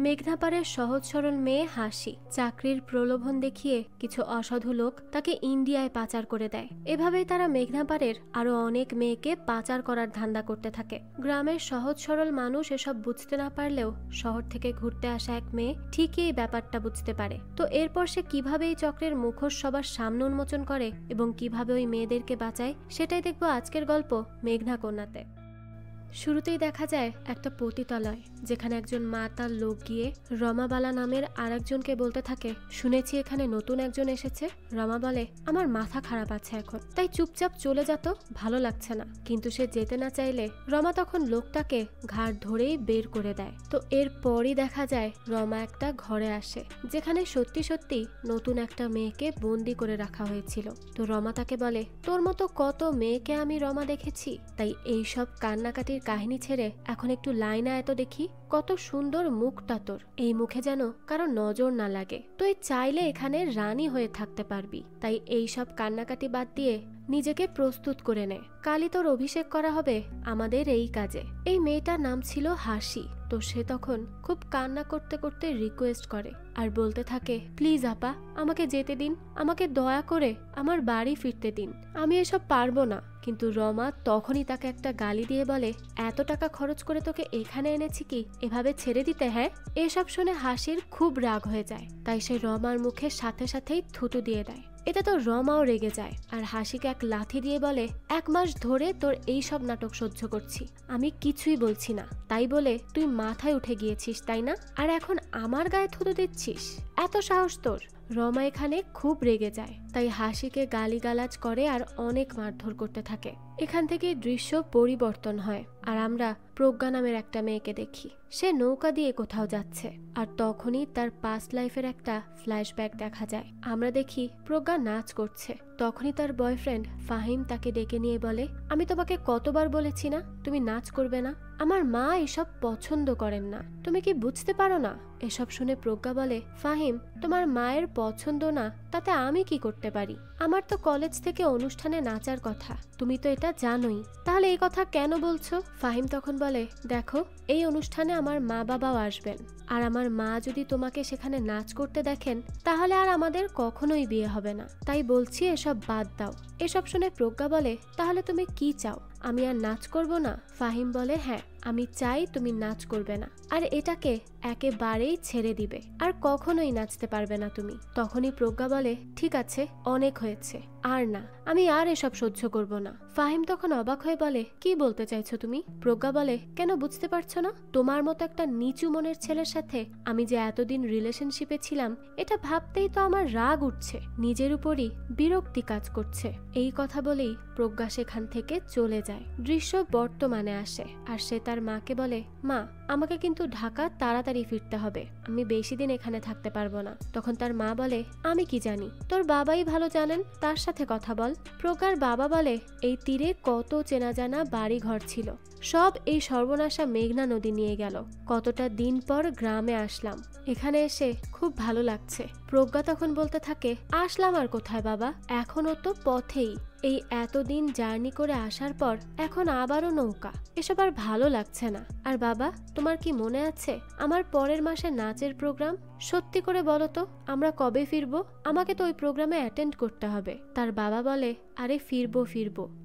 মেঘনাপাড়ের সহজ সরল মেয়ে হাসি চাকরির প্রলোভন দেখিয়ে কিছু অসাধু লোক তাকে ইন্ডিয়ায় পাচার করে দেয়। এভাবেই তারা মেঘনাপাড়ের আরো অনেক মেয়েকে পাচার করার ধান্দা করতে থাকে। গ্রামের সহজ সরল মানুষ এসব বুঝতে না পারলেও শহর থেকে ঘুরতে আসা এক মেয়ে ঠিকই এই ব্যাপারটা বুঝতে পারে। তো এরপর সে কিভাবে এই চক্রের মুখোশ সবার সামনে উন্মোচন করে এবং কিভাবে ওই মেয়েদেরকে বাঁচায়, সেটাই দেখবো আজকের গল্প মেঘনা কন্যাতে। শুরুতেই দেখা যায় একটা পতিতালয়, যেখানে একজন মা তার লোক গিয়ে রমাবালা নামের আরেকজনকে বলতে থাকে, শুনেছি এখানে নতুন একজন এসেছে। রমা বলে, আমার মাথা খারাপ আছে এখন, তাই চুপচাপ চলে যেত, ভালো লাগছে না। কিন্তু সে যেতে না চাইলে রমা তখন লোকটাকে ঘাড় ধরেই বের করে দেয়। তো এরপরই দেখা যায় রমা একটা ঘরে আসে, যেখানে সত্যি সত্যি নতুন একটা মেয়েকে বন্দি করে রাখা হয়েছিল। তো রমা তাকে বলে, তোর মতো কত মেয়েকে আমি রমা দেখেছি, তাই এইসব কান্নাকাটির কাহিনী ছেড়ে এখন একটু লাইন আয় তো দেখি, কত সুন্দর মুখটা তোর, এই মুখে যেন কারো নজর না লাগে। তুই চাইলে এখানে রানী হয়ে থাকতে পারবি, তাই এইসব কান্নাকাটি বাদ দিয়ে নিজেকে প্রস্তুত করে নে, কালই তোর অভিষেক করা হবে আমাদের এই কাজে। এই মেয়েটার নাম ছিল হাসি। তো সে তখন খুব কান্না করতে করতে রিকোয়েস্ট করে আর বলতে থাকে, প্লিজ আপা, আমাকে যেতে দিন, আমাকে দয়া করে আমার বাড়ি ফিরতে দিন, আমি এসব পারবো না। কিন্তু রমা তখনই তাকে একটা গালি দিয়ে বলে, এত টাকা খরচ করে তোকে এখানে এনেছি কি এভাবে ছেড়ে দিতে? হ্যাঁ। এসব শুনে হাসির খুব রাগ হয়ে যায়, তাই সে রমার মুখে সাথে সাথেই থুতু দিয়ে দেয়। এটা তো রমাও রেগে যায় আর হাসিকে এক লাথি দিয়ে বলে, 1 মাস ধরে তোর এই সব নাটক সহ্য করছি, আমি কিছুই বলছি না, তাই বলে তুই মাথায় উঠে গিয়েছিস তাই না, আর এখন আমার গায়ে থুতু দিচ্ছিস, এত সাহস তোর। রমা এখানে খুব রেগে যায়, তাই হাসিকে গালিগালাজ করে আর অনেক মারধর করতে থাকে। এখান থেকে দৃশ্য পরিবর্তন হয় আর আমরা প্রজ্ঞা নামের একটা মেয়েকে দেখি। সে নৌকা দিয়ে কোথাও যাচ্ছে আর তখনই তার পাস্ট লাইফের একটা ফ্ল্যাশব্যাক দেখা যায়। আমরা দেখি প্রজ্ঞা নাচ করছে। তখনই তার বয়ফ্রেন্ড ফাহিম তাকে ডেকে নিয়ে বলে, আমি তোমাকে কতবার বলেছি না তুমি নাচ করবে না, আমার মা এসব পছন্দ করেন না, তুমি কি বুঝতে পারো না? এসব শুনে প্রজ্ঞা বলে, ফাহিম, তোমার মায়ের পছন্দ না তাতে আমি কি করতে পারি, আমার তো কলেজ থেকে অনুষ্ঠানে নাচার কথা, তুমি তো এটা জানোই, তাহলে এই কথা কেন বলছো? ফাহিম তখন বলে, দেখো, এই অনুষ্ঠানে আমার মা বাবাও আসবেন, আর আমার মা যদি তোমাকে সেখানে নাচ করতে দেখেন তাহলে আর আমাদের কখনোই বিয়ে হবে না, তাই বলছি এসব বাদ দাও। এসব শুনে প্রজ্ঞা বলে, তাহলে তুমি কি চাও, আমি আর নাচ করব না? ফাহিম বলে, হ্যাঁ, আমি চাই তুমি নাচ করবে না, আর এটাকে একেবারেই ছেড়ে দিবে, আর কখনোই নাচতে পারবে না তুমি। তখনই প্রজ্ঞা বলে, ঠিক আছে, অনেক হয়েছে, আর না, আমি আর এসব সহ্য করব না। ফাহিম তখন অবাক হয়ে বলে, কি বলতে চাইছো তুমি? প্রজ্ঞা বলে, কেন বুঝতে পারছো না? তোমার মতো একটা নিচু মনের ছেলের সাথে আমি যে এতদিন রিলেশনশিপে ছিলাম, এটা ভাবতেই তো আমার রাগ উঠছে, নিজের উপরই বিরক্তি কাজ করছে। এই কথা বলেই প্রজ্ঞা সেখান থেকে চলে যায়। দৃশ্য বর্তমানে আসে আর সে তার মাকে বলে, মা, আমাকে কিন্তু ঢাকা তাড়াতাড়ি ফিরতে হবে, আমি বেশি দিন এখানে থাকতে পারবো না। তখন তার মা বলে, আমি কি জানি, তোর বাবাই ভালো জানেন, তার সাথে কথা বল। প্রজ্ঞার বাবা বলে, এই তীরে কত চেনা জানা বাড়ি ঘর ছিল, সব এই সর্বনাশা মেঘনা নদী নিয়ে গেল, কতটা দিন পর গ্রামে আসলাম, এখানে এসে খুব ভালো লাগছে। প্রজ্ঞা তখন বলতে থাকে, আসলাম আর কোথায় বাবা, এখনো তো পথেই, এই এতদিন জার্নি করে আসার পর এখন আবারও নৌকা, এসব আর ভালো লাগছে না। আর বাবা, তোমার কি মনে আছে আমার পরের মাসে নাচের প্রোগ্রাম? সত্যি করে বলো তো, আমরা কবে ফিরবো? আমাকে তো ওই প্রোগ্রামে অ্যাটেন্ড করতে হবে। তার বাবা বলে, আরে ফিরবো,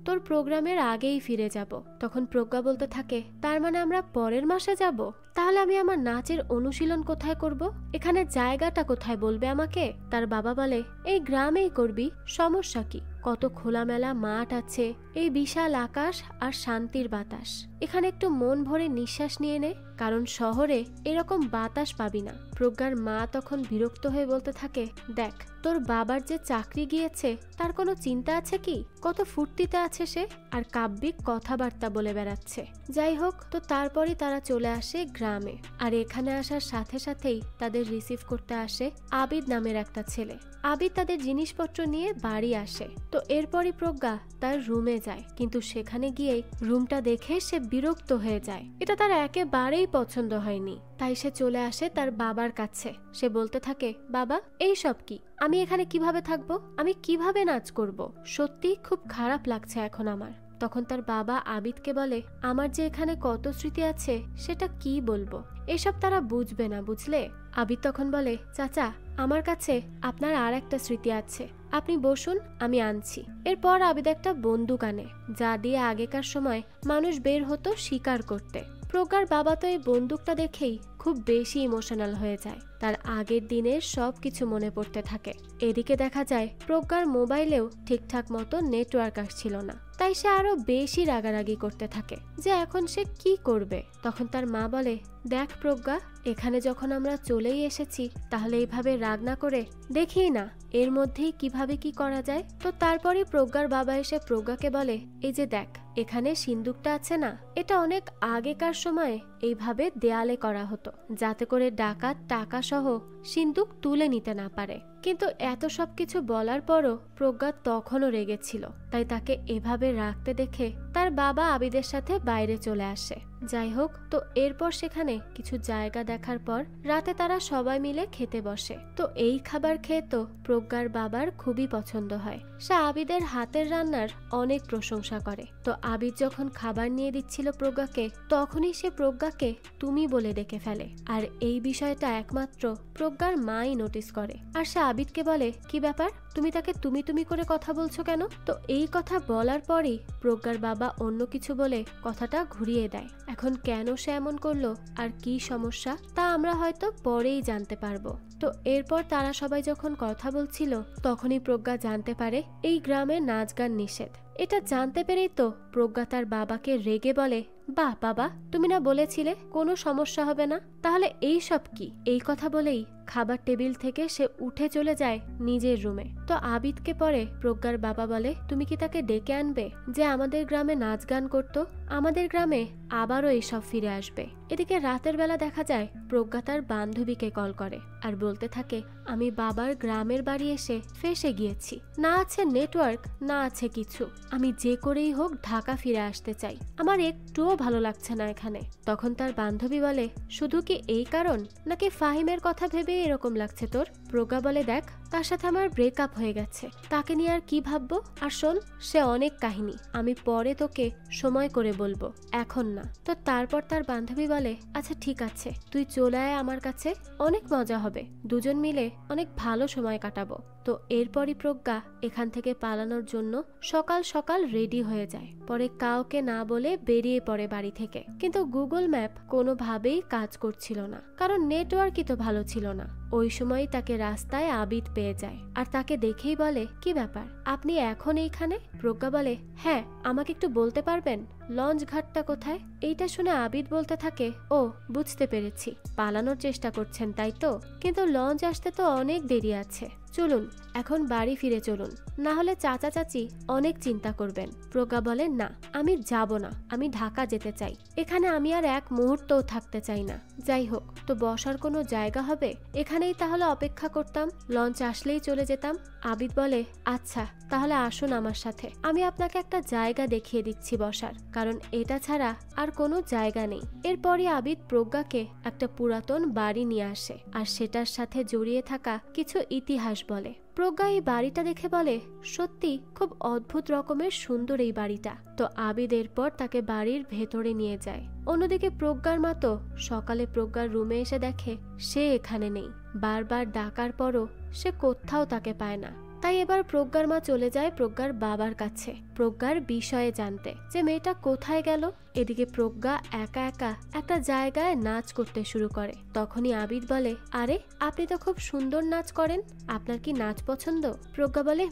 তোর প্রোগ্রামের আগেই ফিরে যাব। তখন প্রজ্ঞা বলতে থাকে, তার মানে আমরা পরের মাসে যাব? তাহলে আমি আমার নাচের অনুশীলন কোথায় করব? এখানে জায়গাটা কোথায় বলবে আমাকে? তার বাবা বলে, এই গ্রামেই করবি, সমস্যা কি, কত খোলামেলা মাঠ আছে, এই বিশাল আকাশ আর শান্তির বাতাস, এখানে একটু মন ভরে নিঃশ্বাস নিয়ে নে, কারণ শহরে এরকম বাতাস পাবি না। প্রজ্ঞার মা তখন বিরক্ত হয়ে বলতে থাকে, দেখ, তোর বাবার যে চাকরি গিয়েছে তার কোনো চিন্তা আছে কি? কত ফুর্তিতে আছে সে, আর কাব্যিক কথাবার্তা বলে বেড়াচ্ছে। যাই হোক, তো তারপরই তারা চলে আসে গ্রামে, আর এখানে আসার সাথে সাথেই তাদের রিসিভ করতে আসে আবিদ নামের একটা ছেলে। আবিদ তাদের জিনিসপত্র নিয়ে বাড়ি আসে। তো এরপরই প্রজ্ঞা তার রুমে যায়, কিন্তু সেখানে গিয়েই রুমটা দেখে সে বিরক্ত হয়ে যায়, এটা তার একেবারেই পছন্দ হয়নি। তাই সে চলে আসে তার বাবার কাছে। সে বলতে থাকে, বাবা, এই সব কি, আমি এখানে কিভাবে থাকবো, আমি কিভাবে নাচ করব, সত্যি খুব খারাপ লাগছে এখন আমার। তখন তার বাবা আবিদকে বলে, আমার যে এখানে কত স্মৃতি আছে সেটা কি বলবো, এসব তারা বুঝবে না, বুঝলে? আবিদ তখন বলে, চাচা আমার কাছে আপনার আর একটা স্মৃতি আছে, আপনি বসুন, আমি আনছি। এরপর আবিদ একটা বন্দুক আনে, যা দিয়ে আগেকার সময় মানুষ বের হতো শিকার করতে। প্রজ্ঞার বাবা তো এই বন্দুকটা দেখেই খুব বেশি ইমোশনাল হয়ে যায়, তার আগের দিনের সব কিছু মনে পড়তে থাকে। এদিকে দেখা যায় প্রজ্ঞার মোবাইলেও ঠিকঠাক মতো নেটওয়ার্ক আসছিল না, তাই সে আরো বেশি রাগারাগি করতে থাকে যে এখন সে কি করবে। তখন তার মা বলে, দেখ প্রজ্ঞা, এখানে যখন আমরা চলেই এসেছি তাহলে এইভাবে রাগ না করে দেখি না এর মধ্যেই কিভাবে কি করা যায়। তো তারপরে প্রজ্ঞার বাবা এসে প্রজ্ঞাকে বলে, এই যে দেখ, এখানে সিন্দুকটা আছে না, এটা অনেক আগেকার সময়ে এইভাবে দেয়ালে করা হতো যাতে করে ডাকাত টাকা সহ সিন্দুক তুলে নিতে না পারে। কিন্তু এত সব কিছু বলার পরও প্রজ্ঞা তখনও রেগেছিল, তাই তাকে এভাবে রাখতে দেখে তার বাবা আবিদের সাথে বাইরে চলে আসে। যাই হোক, তো এরপর সেখানে কিছু জায়গা দেখার পর রাতে তারা সবাই মিলে খেতে বসে। তো এই খাবার খেয়ে তো প্রজ্ঞার বাবার খুবই পছন্দ হয়, সে আবিদের হাতের রান্নার অনেক প্রশংসা করে। তো আবিদ যখন খাবার নিয়ে দিচ্ছিল প্রজ্ঞাকে, তখনই সে প্রজ্ঞাকে তুমি বলে ডেকে ফেলে, আর এই বিষয়টা একমাত্র প্রজ্ঞার মাই নোটিস করে। আর সে আবিদকে বলে, কি ব্যাপার, তুমি তাকে তুমি তুমি করে কথা বলছো কেন? তো এই কথা বলার পরই প্রজ্ঞার বাবা অন্য কিছু বলে কথাটা ঘুরিয়ে দেয়। এখন কেন সে এমন করলো আর কি সমস্যা তা আমরা হয়তো পরেই জানতে পারবো। তো এরপর তারা সবাই যখন কথা বলছিল তখনই প্রজ্ঞা জানতে পারে এই গ্রামে নাচ গান নিষেধ। এটা জানতে পেরেই তো প্রজ্ঞা তার বাবাকে রেগে বলে, বাহ বাবা, তুমি না বলেছিলে কোনো সমস্যা হবে না, তাহলে এই সব কি? এই কথা বলেই খাবার টেবিল থেকে সে উঠে চলে যায় নিজের রুমে। তো আবিদকে পরে প্রজ্ঞার বাবা বলে, তুমি কি তাকে ডেকে আনবে যে আমাদের গ্রামে নাচ গান করতো? আমাদের গ্রামে আবারও এইসব ফিরে আসবে। এদিকে রাতের বেলা দেখা যায় প্রজ্ঞা তার বান্ধবীকে কল করে আর বলতে থাকে, আমি বাবার গ্রামের বাড়ি এসে ফেঁসে গিয়েছি, না আছে নেটওয়ার্ক, না আছে কিছু, আমি যে করেই হোক ঢাকা ফিরে আসতে চাই, আমার একটুও ভালো লাগছে না এখানে। তখন তার বান্ধবী বলে, শুধু কি এই কারণ, নাকি ফাহিমের কথা ভেবে এরকম লাগছে তোর? প্রজ্ঞা বলে, দেখ, তার সাথে আমার ব্রেকআপ হয়ে গেছে, তাকে নিয়ে আর কি ভাববো? আর শোন, সে অনেক কাহিনী, আমি পরে তোকে সময় করে বলবো, এখন না। তো তারপর তার বান্ধবী বলে, আচ্ছা ঠিক আছে, তুই চলে আয় আমার কাছে, অনেক মজা হবে, দুজন মিলে অনেক ভালো সময় কাটাবো। তো এরপরই প্রজ্ঞা এখান থেকে পালানোর জন্য সকাল সকাল রেডি হয়ে যায়, পরে কাউকে না বলে বেরিয়ে পড়ে বাড়ি থেকে। কিন্তু গুগল ম্যাপ কোনোভাবেই কাজ করছিল না, কারণ নেটওয়ার্কই তো ভালো ছিল না। ওই সময় তাকে রাস্তায় আবিদ পেয়ে যায় আর তাকে দেখেই বলে, কি ব্যাপার, আপনি এখন এইখানে? প্রজ্ঞা বলে, হ্যাঁ, আমাকে একটু বলতে পারবেন লঞ্চ ঘাটটা কোথায়? এইটা শুনে আবিদ বলতে থাকে, ও বুঝতে পেরেছি, পালানোর চেষ্টা করছেন তাই তো, কিন্তু লঞ্চ আসতে তো অনেক দেরি আছে, চলুন এখন বাড়ি ফিরে চলুন, না হলে চাচা চাচি অনেক চিন্তা করবেন। প্রজ্ঞা বলে, না, আমি যাব না, আমি ঢাকা যেতে চাই, এখানে আমি আর এক মুহূর্তও থাকতে চাই না। যাই হোক, তো বসার কোনো জায়গা হবে? এখানেই তাহলে অপেক্ষা করতাম, লঞ্চ আসলেই চলে যেতাম। আবিদ বলে, আচ্ছা তাহলে আসুন আমার সাথে, আমি আপনাকে একটা জায়গা দেখিয়ে দিচ্ছি বসার, কারণ এটা ছাড়া আর কোনো জায়গা নেই। এরপরই আবিদ প্রজ্ঞাকে একটা পুরাতন বাড়ি নিয়ে আসে আর সেটার সাথে জড়িয়ে থাকা কিছু ইতিহাস বলে। প্রজ্ঞা এই বাড়িটা দেখে বলে, সত্যি খুব অদ্ভুত রকমের সুন্দর এই বাড়িটা। তো আবিদ এরপর তাকে বাড়ির ভেতরে নিয়ে যায়। অন্যদিকে প্রজ্ঞার মা তো সকালে প্রজ্ঞার রুমে এসে দেখে সে এখানে নেই, বারবার ডাকার পরও সে কোথাও তাকে পায় না। তাই এবার প্রজ্ঞার মা চলে যায় প্রজ্ঞার বাবার কাছে প্রজ্ঞার বিষয়ে জানতে, যে মেয়েটা কোথায় গেল। এদিকে প্রজ্ঞা একা একা একটা জায়গায় নাচ করতে শুরু করে। তখনই আবিদ বলে, আরে আপনি তো খুব সুন্দর নাচ করেন, আপনার কি নাচ পছন্দ? প্রজ্ঞা বলে,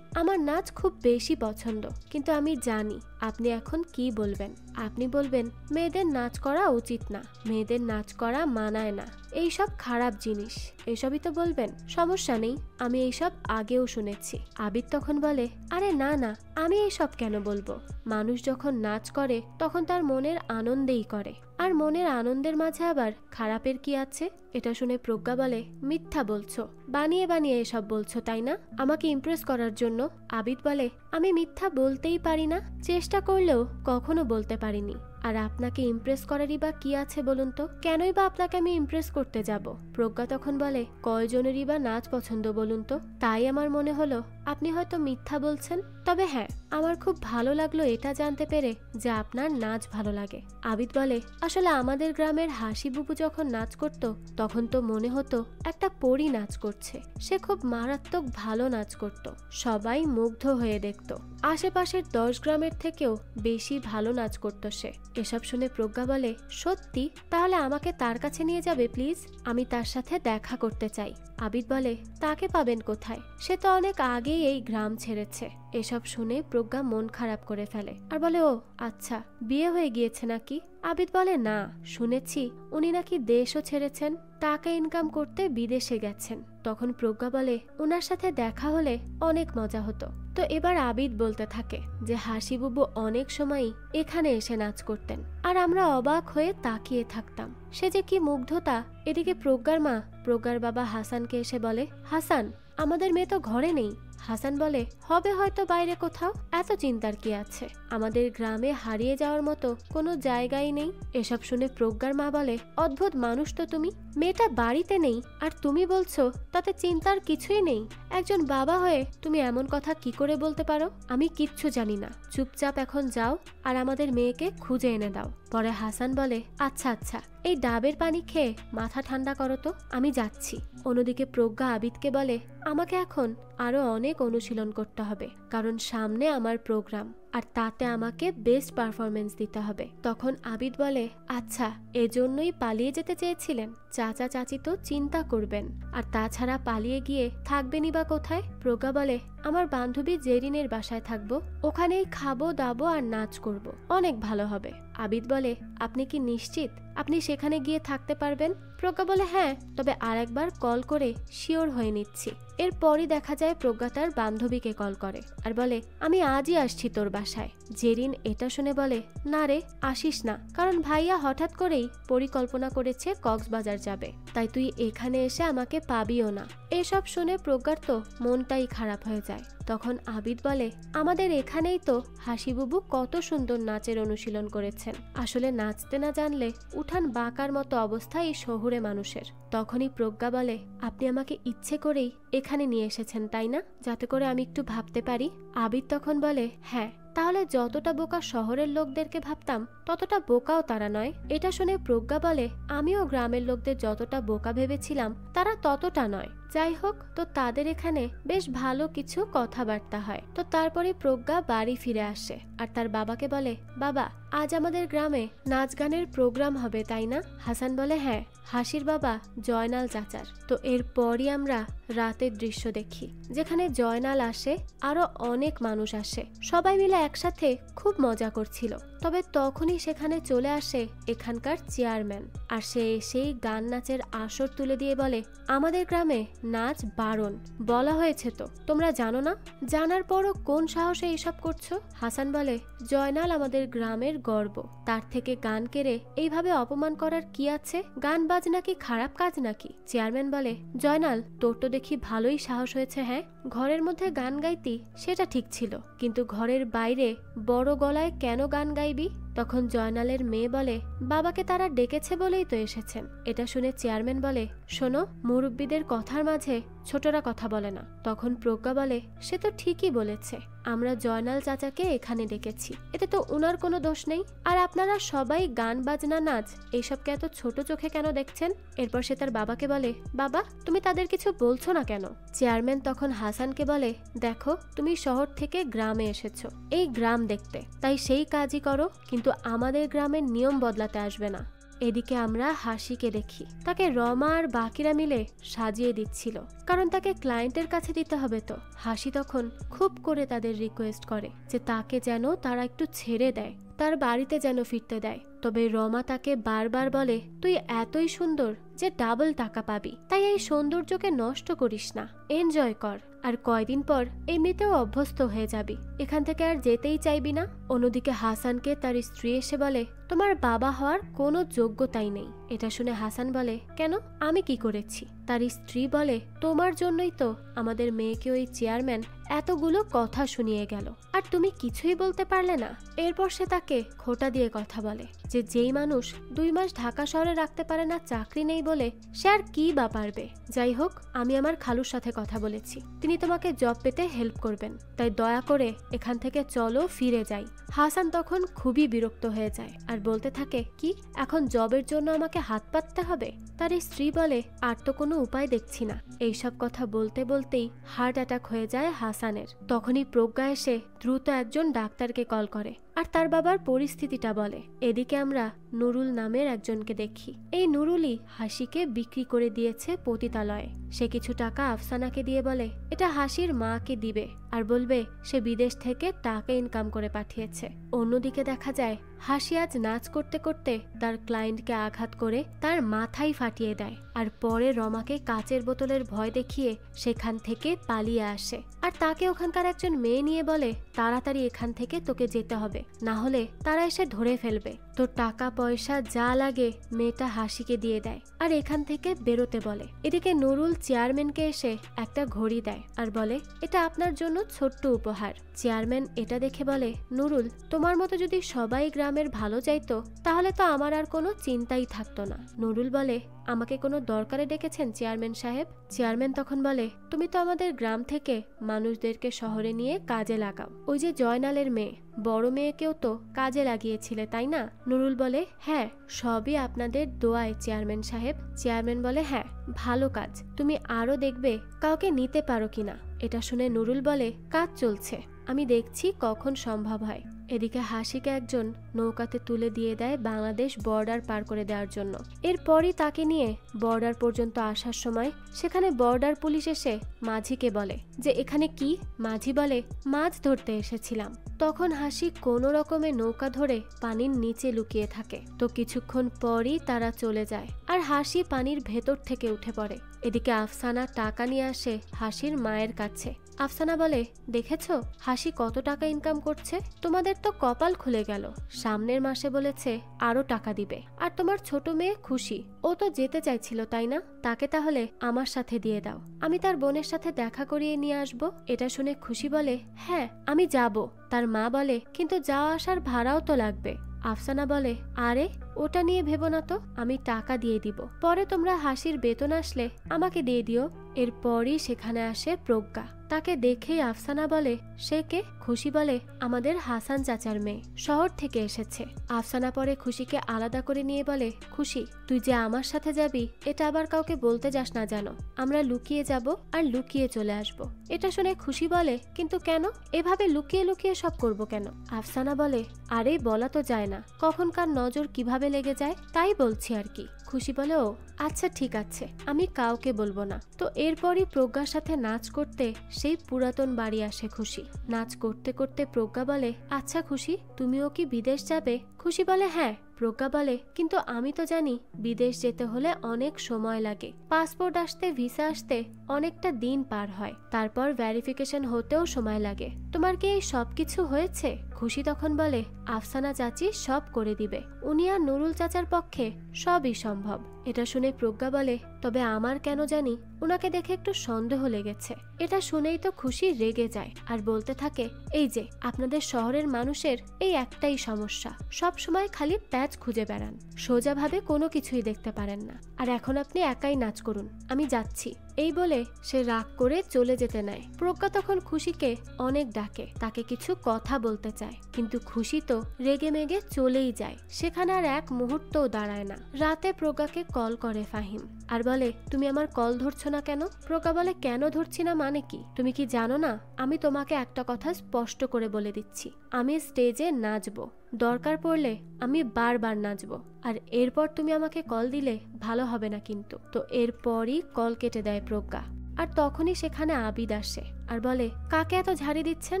আমার নাচ খুব বেশি পছন্দ, কিন্তু আমি জানি আপনি এখন কি বলবেন। আপনি বলবেন মেয়েদের নাচ করা উচিত না, মেয়েদের নাচ করা মানায় না, এইসব খারাপ জিনিস, এসবই তো বলবেন। সমস্যা নেই, আমি এইসব আগেও শুনেছি। আবিদ তখন বলে, আরে না না, আমি এইসব কেন বলবো, মানুষ যখন নাচ করে তখন তার মনের আনন্দেই করে, আর মনের আনন্দের মাঝে আবার খারাপের কি আছে? এটা শুনে প্রজ্ঞা বলে, মিথ্যা বলছো, বানিয়ে বানিয়ে এসব বলছো তাই না, আমাকে ইমপ্রেস করার জন্য। আবিদ বলে, আমি মিথ্যা বলতেই পারি না, চেষ্টা করলেও কখনো বলতে পারিনি, আর আপনাকে ইমপ্রেস করারই বা কি আছে বলুন তো? কেনই বা আপনাকে আমি ইমপ্রেস করতে যাব? প্রজ্ঞা তখন বলে, কয়জনেরই বা নাচ পছন্দ বলুন তো? তাই আমার মনে হলো আপনি হয়তো মিথ্যা বলছেন। তবে হ্যাঁ, আমার খুব ভালো লাগলো এটা জানতে পেরে যে আপনার নাচ ভালো লাগে। আবিদ বলে, আসলে আমাদের গ্রামের হাসি বুবু যখন নাচ করত তখন তো মনে হতো একটা পরী নাচ করছে। সে খুব মারাত্মক ভালো নাচ করত, সবাই মুগ্ধ হয়ে দেখত। আশেপাশের 10 গ্রামের থেকেও বেশি ভালো নাচ করত সে। এসব শুনে প্রজ্ঞা বলে, সত্যি? তাহলে আমাকে তার কাছে নিয়ে যাবে প্লিজ, আমি তার সাথে দেখা করতে চাই। আবিদ বলে, তাকে পাবেন কোথায়? সে তো অনেক আগেই এই গ্রাম ছেড়েছে। এসব শুনে প্রজ্ঞা মন খারাপ করে ফেলে আর বলে, ও আচ্ছা, বিয়ে হয়ে গিয়েছে নাকি? আবিদ বলে, না, শুনেছি উনি নাকি দেশও ছেড়েছেন, টাকা ইনকাম করতে বিদেশে গেছেন। তখন প্রজ্ঞা বলে, ওনার সাথে দেখা হলে অনেক মজা হতো। তো এবার আবিদ বলতে থাকে যে হাসি বুবু অনেক সময়ই এখানে এসে নাচ করতেন আর আমরা অবাক হয়ে তাকিয়ে থাকতাম। সে যে কি মুগ্ধতা! এদিকে প্রজ্ঞার মা প্রজ্ঞার বাবা হাসানকে এসে বলে, হাসান, আমাদের মেয়ে তো ঘরে নেই। হাসান বলে, হবে হয়তো বাইরে কোথাও, এত চিন্তার কি আছে? আমাদের গ্রামে হারিয়ে যাওয়ার মতো কোনো জায়গাই নেই। এসব শুনে প্রজ্ঞার মা বলে, অদ্ভুত মানুষ তো তুমি, মেয়েটা বাড়িতে নেই আর তুমি বলছো তাতে চিন্তার কিছুই নেই। একজন বাবা হয়ে তুমি এমন কথা কি করে বলতে পারো? আমি কিচ্ছু জানি না, চুপচাপ এখন যাও আর আমাদের মেয়েকে খুঁজে এনে দাও। পরে হাসান বলে, আচ্ছা আচ্ছা, এই ডাবের পানি খেয়ে মাথা ঠান্ডা করো তো, আমি যাচ্ছি। অন্যদিকে প্রজ্ঞা আবিদকে বলে, আমাকে এখন আরো অনেক অনুশীলন করতে হবে, কারণ সামনে আমার প্রোগ্রাম আর তাতে আমাকে বেস্ট পারফরমেন্স দিতে হবে। তখন আবিদ বলে, আচ্ছা, এজন্যই পালিয়ে যেতে চেয়েছিলেন? চাচা চাচি তো চিন্তা করবেন, আর তাছাড়া পালিয়ে গিয়ে থাকবেনই বা কোথায়? প্রজ্ঞা বলে, আমার বান্ধবী জেরিনের বাসায় থাকবো, ওখানেই খাবো দাবো আর নাচ করব, অনেক ভালো হবে। আবিদ বলে, আপনি কি নিশ্চিত আপনি সেখানে গিয়ে থাকতে পারবেন? প্রজ্ঞা বলে, হ্যাঁ, তবে আরেকবার কল করে শিওর হয়ে নিচ্ছি। এরপরই দেখা যায় প্রজ্ঞা তার বান্ধবীকে কল করে আর বলে, আমি আজই আসছি তোর বাসায়। জেরিন এটা শুনে বলে, না রে, আসিস না, কারণ ভাইয়া হঠাৎ করেই পরিকল্পনা করেছে কক্সবাজার যাবে, তাই তুই এখানে এসে আমাকে পাবিও না। এসব শুনে প্রজ্ঞার তো মনটাই খারাপ হয়ে যায়। তখন আবিদ বলে, আমাদের এখানেই তো হাসি বুবু কত সুন্দর নাচের অনুশীলন করেছেন। আসলে নাচতে না জানলে উঠান বাঁকার মতো অবস্থা এই শহুরে মানুষের। তখনই প্রজ্ঞা বলে, আপনি আমাকে ইচ্ছে করেই এখানে নিয়ে এসেছেন তাই না, যাতে করে আমি একটু ভাবতে পারি? আবিদ তখন বলে, হ্যাঁ, তাহলে যতটা বোকা শহরের লোকদেরকে ভাবতাম ততটা বোকাও তারা নয়। এটা শুনে প্রজ্ঞা বলে, আমিও গ্রামের লোকদের যতটা বোকা ভেবেছিলাম তারা ততটা নয়। যাই হোক, তো তাদের এখানে বেশ ভালো কিছু কথাবার্তা হয়। তো তারপরে প্রজ্ঞা বাড়ি ফিরে আসে আর তার বাবাকে বলে, বাবা, আজ আমাদের গ্রামে নাচ গানের প্রোগ্রাম হবে তাই না? হাসান বলে, হ্যাঁ, হাসির বাবা জয়নাল চাচার। তো এরপরই আমরা রাতের দৃশ্য দেখি, যেখানে জয়নাল আসে, আরো অনেক মানুষ আসে, সবাই মিলে একসাথে খুব মজা করছিল। তবে তখনই সেখানে চলে আসে এখানকার চেয়ারম্যান, আর সে সেই গান নাচের আসর তুলে দিয়ে বলে, আমাদের গ্রামে নাচ বারণ, বলা হয়েছে তো, তোমরা জানো না? জানার পরও কোন সাহসে এইসব করছো? হাসান বলে, জয়নাল আমাদের গ্রামের গর্ব, তার থেকে গান কেড়ে এইভাবে অপমান করার কি আছে? গান বাজনা কি খারাপ কাজ নাকি? চেয়ারম্যান বলে, জয়নাল, তোর তো দেখি ভালোই সাহস হয়েছে। হ্যাঁ, ঘরের মধ্যে গান গাইতি সেটা ঠিক ছিল, কিন্তু ঘরের বাইরে বড় গলায় কেন গান গাইবি? তখন জয়নালের মেয়ে বলে, বাবাকে তারা ডেকেছে বলেই তো এসেছেন। এটা শুনে চেয়ারম্যান বলে, শোনো, মুরব্বীদের কথার মাঝে ছোটরা কথা বলে না। তখন প্রজ্ঞা বলে, সে তো ঠিকই বলেছে, আমরা জয়নাল চাচাকে এখানে ডেকেছি, এতে তো উনার কোনো দোষ নেই। আর আপনারা সবাই গান বাজনা নাচ এইসবকে এত ছোট চোখে কেন দেখছেন? এরপর সে তার বাবাকে বলে, বাবা, তুমি তাদের কিছু বলছো না কেন? চেয়ারম্যান তখন হাসানকে বলে, দেখো, তুমি শহর থেকে গ্রামে এসেছো এই গ্রাম দেখতে, তাই সেই কাজই করো, কিন্তু আমাদের গ্রামের নিয়ম বদলাতে আসবে না। এদিকে আমরা হাসিকে দেখি, তাকে রমা আর বাকিরা মিলে সাজিয়ে দিচ্ছিল, কারণ তাকে ক্লায়েন্টের কাছে দিতে হবে। তো হাসি তখন খুব করে তাদের রিকোয়েস্ট করে যে তাকে যেন তারা একটু ছেড়ে দেয়, তার বাড়িতে যেন ফিরতে দেয়। তবে রমা তাকে বারবার বলে, তুই এতই সুন্দর যে ডাবল টাকা পাবি, তাই এই সৌন্দর্যকে নষ্ট করিস না, এনজয় কর, আর কয়দিন পর এমনিতেও অভ্যস্ত হয়ে যাবি, এখান থেকে আর যেতেই চাইবি না। অন্যদিকে হাসানকে তার স্ত্রী এসে বলে, তোমার বাবা হওয়ার কোনো যোগ্যতাই নেই, এটা শুনে হাসান বলে, কেন, আমি কি করেছি? তার স্ত্রী বলে, তোমার জন্যই তো আমাদের মেয়েকে ওই চেয়ারম্যান এতগুলো কথা শুনিয়ে গেল, আর তুমি কিছুই বলতে পারলে না। এরপর সে তাকে খোঁটা দিয়ে কথা বলে যে যেই মানুষ 2 মাস ঢাকা শহরে রাখতে পারে না, চাকরি নেই বলে, সে আর কি বা পারবে। যাই হোক, আমি আমার খালুর সাথে কথা বলেছি, তিনি তোমাকে জব পেতে হেল্প করবেন, তাই দয়া করে এখান থেকে চলো, ফিরে যাই। হাসান তখন খুবই বিরক্ত হয়ে যায় আর বলতে থাকে, কি এখন জবের জন্য আমাকে হাত পাততে হবে? তার স্ত্রী বলে, আর তো কোনো উপায় দেখছি না। এইসব কথা বলতে বলতেই হার্ট অ্যাটাক হয়ে যায় হাসানের। তখনই প্রজ্ঞা এসে দ্রুত একজন ডাক্তারকে কল করে আর তার বাবার পরিস্থিতিটা বলে। এদিকে আমরা নুরুল নামের একজনকে দেখি। এই নুরুলই হাসিকে বিক্রি করে দিয়েছে পতিতালয়ে। সে কিছু টাকা আফসানাকে দিয়ে বলে এটা হাসির মাকে দিবে আর বলবে সে বিদেশ থেকে টাকা ইনকাম করে পাঠিয়েছে। অন্যদিকে দেখা যায় হাসি আজ নাচ করতে করতে তার ক্লায়েন্টকে আঘাত করে তার মাথায় ফাটিয়ে দেয় আর পরে রমাকে কাচের বোতলের ভয় দেখিয়ে সেখান থেকে পালিয়ে আসে আর তাকে ওখানকার একজন মেয়ে নিয়ে বলে, তাড়াতাড়ি এখান থেকে তোকে যেতে হবে, না হলে তারা এসে ধরে ফেলবে। তো টাকা পয়সা যা লাগে মেয়েটা হাসিকে দিয়ে দেয় আর এখান থেকে বেরোতে বলে। এদিকে নুরুল চেয়ারম্যানকে এসে একটা ঘড়ি দেয় আর বলে, এটা আপনার জন্য ছোট্ট উপহার। চেয়ারম্যান এটা দেখে বলে, নুরুল, তোমার মতো যদি সবাই গ্রামের ভালো চাইতো তাহলে তো আমার আর কোনো চিন্তাই থাকতো না। নুরুল বলে, আমাকে কোনো দরকারে ডেকেছেন চেয়ারম্যান সাহেব? চেয়ারম্যান তখন বলে, তুমি তো আমাদের গ্রাম থেকে মানুষদেরকে শহরে নিয়ে কাজে লাগাও। ওই যে জয়নালের মেয়ে, বড় মেয়েকেও তো কাজে লাগিয়েছিলে, তাই না? নুরুল বলে, হ্যাঁ, সবই আপনাদের দোয়ায় চেয়ারম্যান সাহেব। চেয়ারম্যান বলে, হ্যাঁ, ভালো কাজ, তুমি আরো দেখবে কাউকে নিতে পারো কিনা। এটা শুনে নুরুল বলে, কাজ চলছে, আমি দেখছি কখন সম্ভব হয়। এদিকে হাসিকে একজন নৌকাতে তুলে দিয়ে দেয় বাংলাদেশ বর্ডার পার করে দেওয়ার জন্য। এরপরই তাকে নিয়ে বর্ডার পর্যন্ত আসার সময় সেখানে বর্ডার পুলিশ এসে মাঝিকে বলে যে এখানে কি? মাঝি বলে, মাছ ধরতে এসেছিলাম। তখন হাসি কোনো রকমে নৌকা ধরে পানির নিচে লুকিয়ে থাকে। তো কিছুক্ষণ পরই তারা চলে যায় আর হাসি পানির ভেতর থেকে উঠে পড়ে। এদিকে আফসানা টাকা নিয়ে আসে হাসির মায়ের কাছে। আফসানা বলে, দেখেছো হাসি কত টাকা ইনকাম করছে? তোমাদের তো কপাল খুলে গেল, সামনের মাসে বলেছে আরো টাকা দিবে। আর তোমার ছোট মেয়ে খুশি, ও তো যেতে চাইছিল তাই না? তাকে তাহলে আমার সাথে দিয়ে দাও, আমি তার বোনের সাথে দেখা করিয়ে নিয়ে আসবো। এটা শুনে খুশি বলে, হ্যাঁ আমি যাব। তার মা বলে, কিন্তু যাওয়া আসার ভাড়াও তো লাগবে। আফসানা বলে, আরে ওটা নিয়ে ভেবো না তো, আমি টাকা দিয়ে দিব, পরে তোমরা হাসির বেতন আসলে আমাকে দিয়ে দিও। এরপরই সেখানে আসে প্রজ্ঞা। তাকে দেখেই আফসানা বলে, সে কে? খুশি বলে, আমাদের হাসান চাচার মেয়ে, শহর থেকে এসেছে। আফসানা পরে খুশিকে আলাদা করে নিয়ে বলে, খুশি, তুই যে আমার সাথে যাবি এটা আবার কাউকে বলতে যাস না জানো, আমরা লুকিয়ে যাব আর লুকিয়ে চলে আসব। এটা শুনে খুশি বলে, কিন্তু কেন? এভাবে লুকিয়ে লুকিয়ে সব করব কেন? আফসানা বলে, আরে বলা তো যায় না, কখন কার নজর কিভাবে লেগে যায়, তাই বলছি আর কি। খুশি বলে, ও আচ্ছা ঠিক আছে, আমি কাউকে বলবো না। তো এরপরই প্রজ্ঞার সাথে নাচ করতে সেই পুরাতন বাড়ি আসে খুশি। নাচ করতে করতে প্রজ্ঞা বলে, আচ্ছা খুশি, তুমিও কি বিদেশ যাবে? খুশি বলে, হ্যাঁ। প্রজ্ঞা বলে, কিন্তু আমি তো জানি বিদেশ যেতে হলে অনেক সময় লাগে, পাসপোর্ট আসতে, ভিসা আসতে অনেকটা দিন পার হয়, তারপর ভেরিফিকেশন হতেও সময় লাগে। তোমার কি এই সব কিছু হয়েছে? খুশি তখন বলে, আফসানা চাচি সব করে দিবে, উনি আর নুরুল চাচার পক্ষে সবই সম্ভব। এটা শুনে প্রজ্ঞা বলে, তবে আমার কেন জানি ওনাকে দেখে একটু সন্দেহ লেগেছে। এটা শুনেই তো খুশি রেগে যায় আর বলতে থাকে, এই যে আপনাদের শহরের মানুষের এই একটাই সমস্যা, সব সময় খালি প্যাচ খুঁজে বেড়ান, সোজাভাবে কোনো কিছুই দেখতে পারেন না। আর এখন আপনি একাই নাচ করুন, আমি যাচ্ছি। এই বলে সে রাগ করে চলে যেতে নেয়। প্রজ্ঞা তখন খুশিকে অনেক ডাকে, তাকে কিছু কথা বলতে চায়, কিন্তু খুশি তো রেগে মেগে চলেই যায়, সেখানে আর এক মুহূর্তও দাঁড়ায় না। রাতে প্রজ্ঞাকে কল করে ফাহিম আর বলে, তুমি আমার কল ধরছো না কেন? প্রজ্ঞা বলে, কেন ধরছি না মানে কি? তুমি কি জানো না? আমি তোমাকে একটা কথা স্পষ্ট করে বলে দিচ্ছি, আমি স্টেজে নাচবো, দরকার পড়লে আমি বারবার নাচবো, আর এরপর তুমি আমাকে কল দিলে ভালো হবে না কিন্তু। তো এরপরই কল কেটে দেয় প্রজ্ঞা। আর তখনই সেখানে আবিদ আসে আর বলে, কাকে এত ঝাড়ি দিচ্ছেন?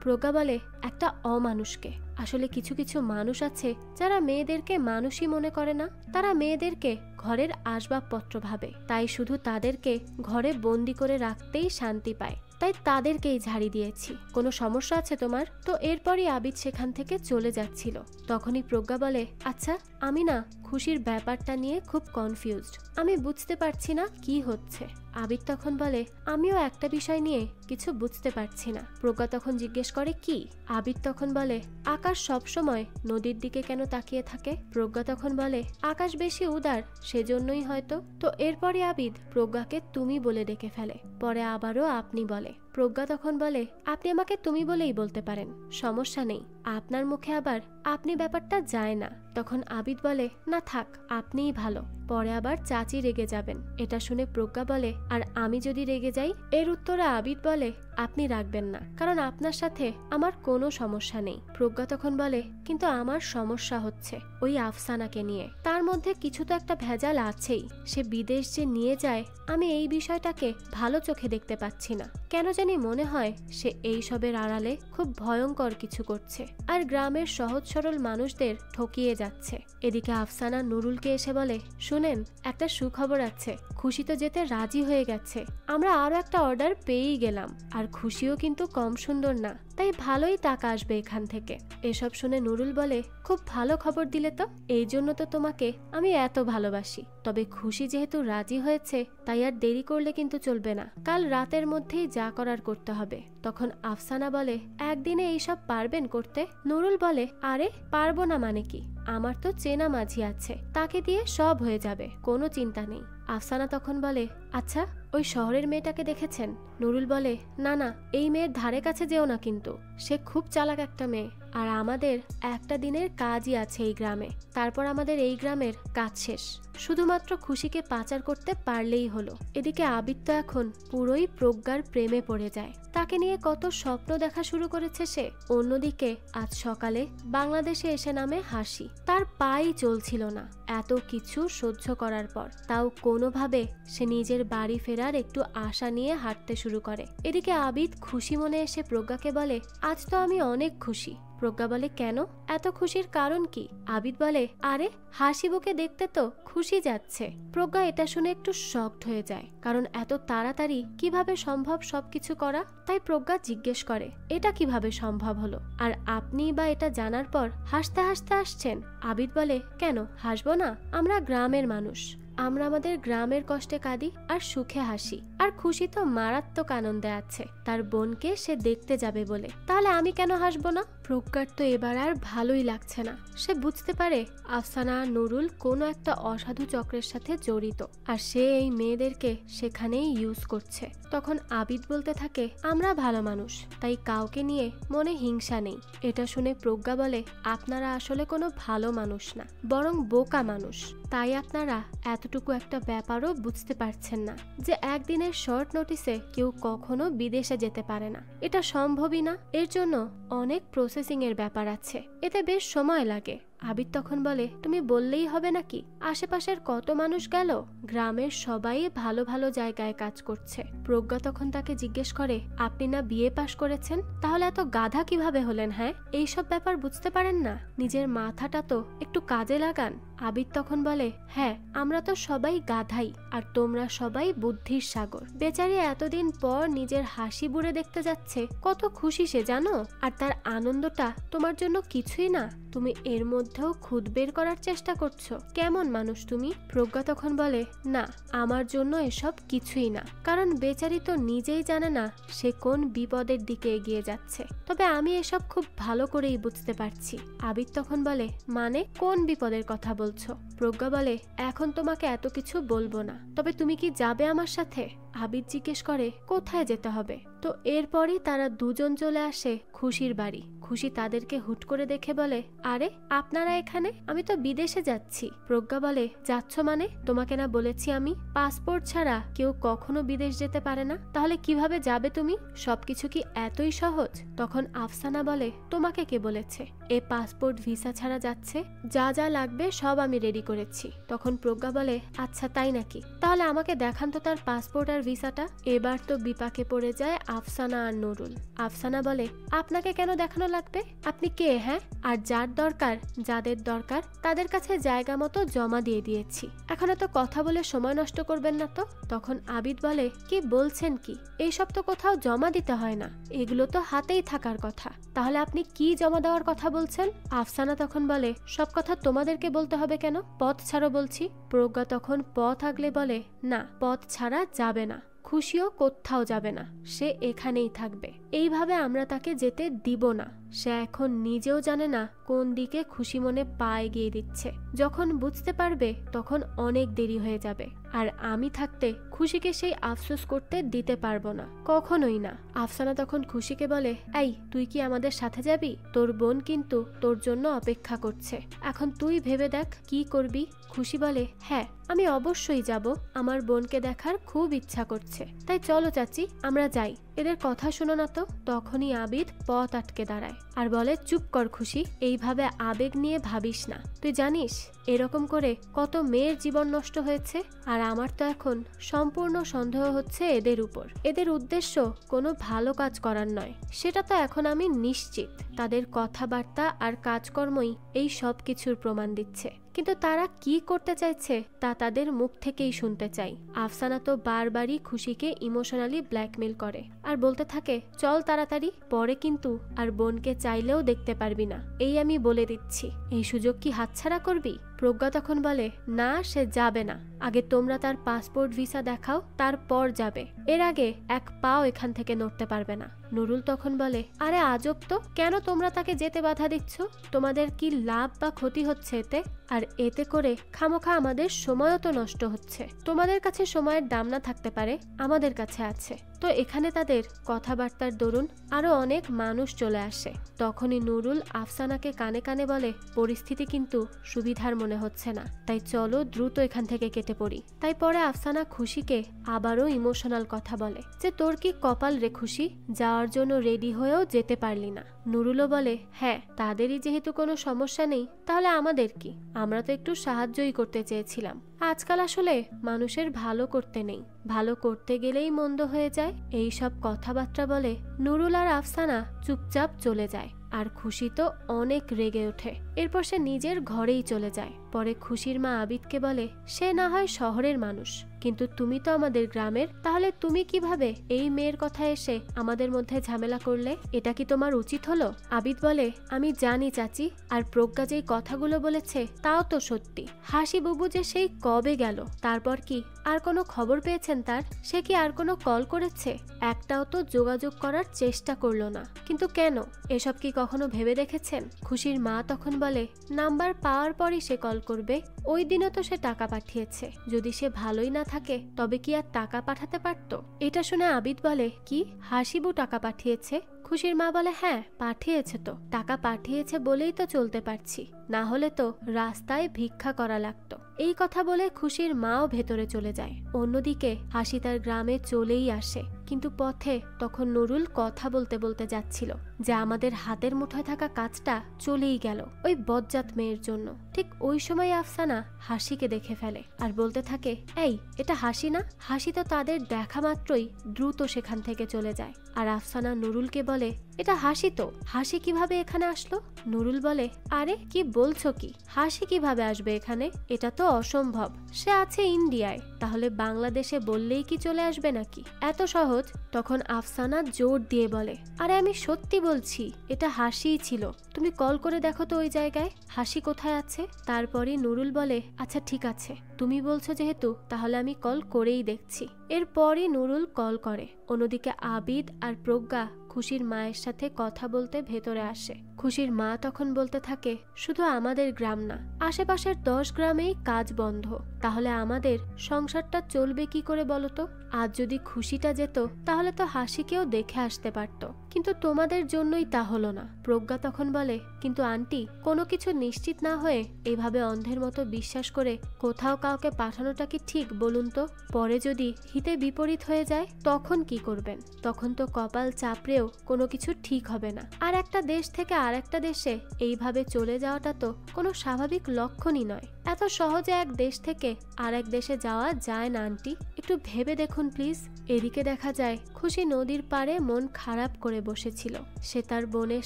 প্রজ্ঞা বলে, একটা অমানুষকে। আসলে কিছু কিছু মানুষ আছে যারা মেয়েদেরকে মানুষই মনে করে না, তারা মেয়েদেরকে ঘরের আসবাবপত্র ভাবে, তাই শুধু তাদেরকে ঘরে বন্দি করে রাখতেই শান্তি পায়। তাই তাদেরকেই ঝাড়ি দিয়েছি। কোনো সমস্যা আছে তোমার? তো এরপরই আবিদ সেখান থেকে চলে যাচ্ছিল। তখনই প্রজ্ঞা বলে, আচ্ছা আমি না খুশির ব্যাপারটা নিয়ে খুব কনফিউজড, আমি বুঝতে পারছি না কি হচ্ছে। আবিদ তখন বলে, আমিও একটা বিষয় নিয়ে কিছু বুঝতে পারছি না। প্রজ্ঞা তখন জিজ্ঞেস করে, কি? আবিদ তখন বলে, আকাশ সবসময় নদীর দিকে কেন তাকিয়ে থাকে? প্রজ্ঞা তখন বলে, আকাশ বেশি উদার, সেজন্যই হয়তো। তো এরপরে আবিদ প্রজ্ঞাকে তুমি বলে ডেকে ফেলে, পরে আবারও আপনি বলে। প্রজ্ঞা তখন বলে, আপনি আমাকে তুমি বলেই বলতে পারেন, সমস্যা নেই, আপনার মুখে আবার আপনি ব্যাপারটা যায় না। তখন আবিদ বলে, না থাক, আপনিই ভালো, পরে আবার চাচি রেগে যাবেন। এটা শুনে প্রজ্ঞা বলে, আর আমি যদি রেগে যাই? এর উত্তরে আবিদ বলে, আপনি রাখবেন না, কারণ আপনার সাথে আমার কোনো সমস্যা নেই। প্রজ্ঞা তখন বলে, কিন্তু আমার সমস্যা হচ্ছে ওই আফসানাকে নিয়ে, তার মধ্যে কিছু তো একটা ভেজাল আছেই। সে বিদেশ যে নিয়ে যায়, আমি এই বিষয়টাকে ভালো চোখে দেখতে পাচ্ছি না। কেন জানি মনে হয় সে এই সবের আড়ালে খুব ভয়ঙ্কর কিছু করছে, আর গ্রামের সহজ সরল মানুষদের ঠকিয়ে যাচ্ছে। এদিকে আফসানা নুরুলকে এসে বলে, শুনেন, একটা সুখবর আছে, খুশি তো যেতে রাজি হয়ে গেছে। আমরা আরো একটা অর্ডার পেয়েই গেলাম, আর খুশিও কিন্তু কম সুন্দর না, তাই ভালোই টাকা আসবে এখান থেকে। এসব শুনে নুরুল বলে, খুব ভালো খবর দিলে তো, এই জন্য তো তোমাকে আমি এত ভালোবাসি। তবে খুশি যেহেতু রাজি হয়েছে, তাই আর দেরি করলে কিন্তু চলবে না, কাল রাতের মধ্যেই যা করার করতে হবে। তখন আফসানা বলে, একদিনে এইসব পারবেন করতে? নুরুল বলে, আরে পারবো না মানে কি, আমার তো চেনা মাঝি আছে, তাকে দিয়ে সব হয়ে যাবে, কোনো চিন্তা নেই। আফসানা তখন বলে, আচ্ছা ওই শহরের মেয়েটাকে দেখেছেন? নুরুল বলে, না না, এই মেয়ের ধারে কাছে যেও না কিন্তু, সে খুব চালাক একটা মেয়ে, আর আমাদের একটা দিনের কাজই আছে এই গ্রামে, তারপর আমাদের এই গ্রামের কাজ শেষ, শুধুমাত্র খুশিকে পাচার করতে পারলেই হলো। এদিকে আবিদ তো এখন পুরোই প্রজ্ঞার প্রেমে পড়ে যায়, তাকে নিয়ে কত স্বপ্ন দেখা শুরু করেছে সে। অন্যদিকে আজ সকালে বাংলাদেশে এসে নামে হাসি, তার পাই চলছিল না এত কিছু সহ্য করার পর, তাও কোনোভাবে সে নিজের বাড়ি ফেরার একটু আশা নিয়ে হাঁটতে শুরু করে। এদিকে আবিদ খুশি মনে এসে প্রজ্ঞাকে বলে, আজ তো আমি অনেক খুশি। প্রজ্ঞা বলে, কেন, এত খুশির কারণ কি? আবিদ বলে, আরে হাসিবুকে দেখতে তো খুশি যাচ্ছে। প্রজ্ঞা এটা শুনে একটু শকড হয়ে যায়, কারণ এত তাড়াতাড়ি কিভাবে সম্ভব সবকিছু করা। তাই প্রজ্ঞা জিজ্ঞেস করে, এটা কিভাবে সম্ভব হলো, আর আপনি বা এটা জানার পর হাসতে হাসতে আসছেন? আবিদ বলে, কেন হাসবো না, আমরা গ্রামের মানুষ, আমরা আমাদের গ্রামের কষ্টে কাঁদি আর সুখে হাসি, আর খুশি তো মারাত্মক আনন্দে আছে তার বোনকে সে দেখতে যাবে বলে, তাহলে আমি কেন হাসবো না? প্রজ্ঞার তো এবার আর ভালোই লাগছে না, সে বুঝতে পারে আফসানা নুরুল কোনো একটা অসাধু চক্রের সাথে জড়িত, আর সে এই মেয়েদেরকে সেখানেই ইউজ করছে। তখন আবিদ বলতে থাকে, আমরা ভালো মানুষ, তাই কাউকে নিয়ে মনে হিংসা নেই। এটা শুনে প্রজ্ঞা বলে, আপনারা আসলে কোনো ভালো মানুষ না, বরং বোকা মানুষ, তাই আপনারা এতটুকু একটা ব্যাপারও বুঝতে পারছেন না যে একদিনের শর্ট নোটিসে কেউ কখনো বিদেশে যেতে পারে না, এটা সম্ভবই না, এর জন্য অনেক প্রসেসিং এর ব্যাপার আছে, এতে বেশ সময় লাগে। আবিদ তখন বলে, তুমি বললেই হবে নাকি, আশেপাশের কত মানুষ গেল, গ্রামের সবাই ভালো ভালো জায়গায় কাজ করছে। প্রজ্ঞা তখন তাকে জিজ্ঞেস করে, আপনি না বিএ পাশ করেছেন, তাহলে এত গাধা কিভাবে হলেন? হ্যাঁ, এইসব ব্যাপার বুঝতে পারেন না, নিজের মাথাটা তো একটু কাজে লাগান। আবিদ তখন বলে, হ্যাঁ আমরা তো সবাই গাধাই, আর তোমরা সবাই বুদ্ধির সাগর। বেচারি এতদিন পর নিজের হাসি বুড়ে দেখতে যাচ্ছে, কত খুশি সে জানো, আর তার আনন্দটা তোমার জন্য কিছুই না, তুমি এর মধ্যেও খুদ বের করার চেষ্টা করছো, কেমন মানুষ তুমি? প্রজ্ঞা তখন বলে, না আমার জন্য এসব কিছুই না, কারণ বেচারি তো নিজেই জানে না সে কোন বিপদের দিকে এগিয়ে যাচ্ছে, তবে আমি এসব খুব ভালো করেই বুঝতে পারছি। আবিদ তখন বলে, মানে কোন বিপদের কথা বলছো? প্রজ্ঞা বলে, এখন তোমাকে এত কিছু বলবো না, তবে তুমি কি যাবে আমার সাথে? আবিদ জিজ্ঞেস করে, কোথায় যেতে হবে? তো এরপরই তারা দুজন চলে আসে খুশির বাড়ি। খুশি তাদেরকে হুট করে দেখে বলে, আরে আপনারা এখানে, আমি তো বিদেশে যাচ্ছি। প্রজ্ঞা বলে, যাচ্ছ মানে? তোমাকে না বলেছি আমি পাসপোর্ট ছাড়া কেউ কখনো বিদেশ যেতে পারে না, তাহলে কিভাবে যাবে তুমি? সবকিছু কি এতই সহজ? তখন আফসানা বলে, তোমাকে কে বলেছে এ পাসপোর্ট ভিসা ছাড়া যাচ্ছে? যা যা লাগবে সব আমি রেডি করেছি। তখন প্রজ্ঞা বলে, আচ্ছা তাই নাকি, তাহলে আমাকে দেখান তো তার পাসপোর্ট আর ভিসাটা। এবার তো বিপাকে পড়ে যায় আফসানা আর নুরুল। আফসানা বলে, আপনাকে কেন দেখানো লাগবে? আপনি কে? হ্যাঁ, আর যার দরকার, যাদের দরকার তাদের কাছে জায়গা মতো জমা দিয়ে দিয়েছি, এখন এত কথা বলে সময় নষ্ট করবেন না তো। তখন আবিদ বলে, কি বলছেন কি, এইসব তো কোথাও জমা দিতে হয় না, এগুলো তো হাতেই থাকার কথা, তাহলে আপনি কি জমা দেওয়ার কথা বলছেন? আফসানা তখন বলে, সব কথা তোমাদেরকে বলতে হবে কেন, পথ ছাড়ো বলছি। প্রজ্ঞা তখন পথ আগলে বলে, না, পথ ছাড়া যাবে না, খুশিও কোথাও যাবে না, সে এখানেই থাকবে, এইভাবে আমরা তাকে যেতে দিব না। সে এখন নিজেও জানে না কোন দিকে খুশি মনে পা এগিয়ে দিচ্ছে, যখন বুঝতে পারবে তখন অনেক দেরি হয়ে যাবে, আর আমি থাকতে খুশিকে সেই আফসোস করতে দিতে পারবো না, কখনোই না। আফসানা তখন খুশিকে বলে, এই তুই কি আমাদের সাথে যাবি? তোর বোন কিন্তু তোর জন্য অপেক্ষা করছে, এখন তুই ভেবে দেখ কি করবি। খুশি বলে, হ্যাঁ আমি অবশ্যই যাব, আমার বোনকে দেখার খুব ইচ্ছা করছে, তাই চলো চাচি আমরা যাই। এদের কথা শোনো না তো। তখনই আবিদ পথ আটকে দাঁড়ায় আর বলে, চুপ কর খুশি, এইভাবে আবেগ নিয়ে ভাবিস না, তুই জানিস এরকম করে কত মেয়ের জীবন নষ্ট হয়েছে, আর আমার তো এখন সম্পূর্ণ সন্দেহ হচ্ছে এদের উপর, এদের উদ্দেশ্য কোনো ভালো কাজ করার নয়, সেটা তো এখন আমি নিশ্চিত, তাদের কথাবার্তা আর কাজকর্মই এই সব কিছুর প্রমাণ দিচ্ছে, কিন্তু তারা কি করতে চাইছে তা তাদের মুখ থেকেই শুনতে চাই। আফসানা তো বারবারই খুশিকে ইমোশনালি ব্ল্যাকমেল করে আর বলতে থাকে, চল তাড়াতাড়ি, পরে কিন্তু আর বোনকে চাইলেও দেখতে পারবি না, এই আমি বলে দিচ্ছি, এই সুযোগ কি হাতছাড়া করবি? প্রজ্ঞা তখন বলে, না সে যাবে না, আগে তোমরা তার পাসপোর্ট ভিসা দেখাও, তারপর যাবে, এর আগে এক পাও এখান থেকে নড়তে পারবে না। নুরুল তখন বলে, আরে আজব তো, কেন তোমরা তাকে যেতে বাধা দিচ্ছ? তোমাদের কি লাভ বা ক্ষতি হচ্ছে এতে? আর এতে করে খামোখা আমাদের সময়ও তো নষ্ট হচ্ছে, তোমাদের কাছে সময়ের দাম না থাকতে পারে, আমাদের কাছে আছে। তো এখানে তাদের কথাবার্তার দরুন আরো অনেক মানুষ চলে আসে। তখনই নুরুল আফসানাকে কানে কানে বলে, পরিস্থিতি কিন্তু সুবিধার মনে হচ্ছে না, তাই চলো দ্রুত এখান থেকে কেটে পড়ি। তাই পরে আফসানা খুশিকে আবারও ইমোশনাল কথা বলে যে, তোর কি কপাল রে খুশি, যাওয়ার জন্য রেডি হয়েও যেতে পারলি না। নুরুলও বলে, হ্যাঁ তাদেরই যেহেতু কোনো সমস্যা নেই, তাহলে আমাদের কি, আমরা তো একটু সাহায্যই করতে চেয়েছিলাম, আজকাল আসলে মানুষের ভালো করতে নেই, ভালো করতে গেলেই মন্দ হয়ে যায়। এই সব কথাবার্তা বলে নুরুল আর আফসানা চুপচাপ চলে যায়, আর খুশি তো অনেক রেগে ওঠে। এরপর সে নিজের ঘরেই চলে যায়। পরে খুশির মা আবিদকে বলে, সে না হয় শহরের মানুষ, কিন্তু তুমি তো আমাদের গ্রামের, তাহলে তুমি কিভাবে এই মেয়ের কথা এসে আমাদের মধ্যে ঝামেলা করলে, এটা কি তোমার উচিত হলো? আবিদ বলে, আমি জানি চাচি, আর প্রজ্ঞা যেই কথাগুলো বলেছে তাও তো সত্যি, হাসি বুবু যে সেই কবে গেল, তারপর কি আর কোনো খবর পেয়েছেন তার? সে কি আর কোনো কল করেছে? একটাও তো যোগাযোগ করার চেষ্টা করলো না, কিন্তু কেন? এসব কি কখনো ভেবে দেখেছেন? খুশির মা তখন বলে, নাম্বার পাওয়ার পরই সে কল করবে, ওই দিনও তো সে টাকা পাঠিয়েছে, যদি সে ভালোই না থাকে তবে কি আর টাকা পাঠাতে পারত? এটা শুনে আবিদ বলে, কি হাসিবু টাকা পাঠিয়েছে? খুশির মা বলে, হ্যাঁ পাঠিয়েছে তো, টাকা পাঠিয়েছে বলেই তো চলতে পারছি, না হলে তো রাস্তায় ভিক্ষা করা লাগতো। এই কথা বলে খুশির মাও ভেতরে চলে যায়। অন্যদিকে হাসি তার গ্রামে চলেই আসে, কিন্তু পথে তখন নুরুল কথা বলতে বলতে যাচ্ছিল যে আমাদের হাতের মুঠোয় থাকা কাজটা চলেই গেল ওই বজ্জাত মেয়ের জন্য। ঠিক ওই সময় আফসানা হাসিকে দেখে ফেলে আর বলতে থাকে, এই এটা হাসি না? হাসি তো তাদের দেখা মাত্রই দ্রুত সেখান থেকে চলে যায়। আর আফসানা নুরুলকে বলে, এটা হাসি তো, হাসি কিভাবে এখানে আসলো? নুরুল বলে, আরে কি বলছো কি, হাসি কিভাবে আসবে এখানে, এটা তো অসম্ভব, সে আছে ইন্ডিয়ায়, তাহলে বাংলাদেশে বললেই কি চলে আসবে নাকি, এত সহজ? তখন আফসানা জোর দিয়ে বলে, আরে আমি সত্যি বলছি, এটা হাসিই ছিল, তুমি কল করে দেখো তো ওই জায়গায় হাসি কোথায় আছে। তারপরে নুরুল বলে, আচ্ছা ঠিক আছে, তুমি বলছো যেহেতু, তাহলে আমি কল করেই দেখছি। এরপরই নুরুল কল করে। অন্যদিকে আবিদ আর প্রজ্ঞা খুশির মায়ের সাথে কথা বলতে ভেতরে আসে। খুশির মা তখন বলতে থাকে, শুধু আমাদের গ্রাম না, আশেপাশের 10 গ্রামেই কাজ বন্ধ, তাহলে আমাদের সংসারটা চলবে কি করে বলতো? আজ যদি খুশিটা যেত তাহলে তো হাসিকেও দেখে আসতে পারত, কিন্তু তোমাদের জন্যই তা হলো না। প্রজ্ঞা তখন বলে, কিন্তু আন্টি, কোনো কিছু নিশ্চিত না হয়ে এভাবে অন্ধের মতো বিশ্বাস করে কোথাও কাউকে পাঠানোটা কি ঠিক বলুন তো? পরে যদি হিতে বিপরীত হয়ে যায় তখন কি করবেন? তখন তো কপাল চাপড়েও কোনো কিছু ঠিক হবে না। আর একটা দেশ থেকে আর একটা দেশে এইভাবে চলে যাওয়াটা তো কোনো স্বাভাবিক লক্ষণই নয়। এত সহজে এক দেশ থেকে আর এক দেশে যাওয়া যায় না আন্টি, একটু ভেবে দেখুন প্লিজ। এদিকে দেখা যায় খুশি নদীর পাড়ে মন খারাপ করে বসেছিল। সে তার বোনের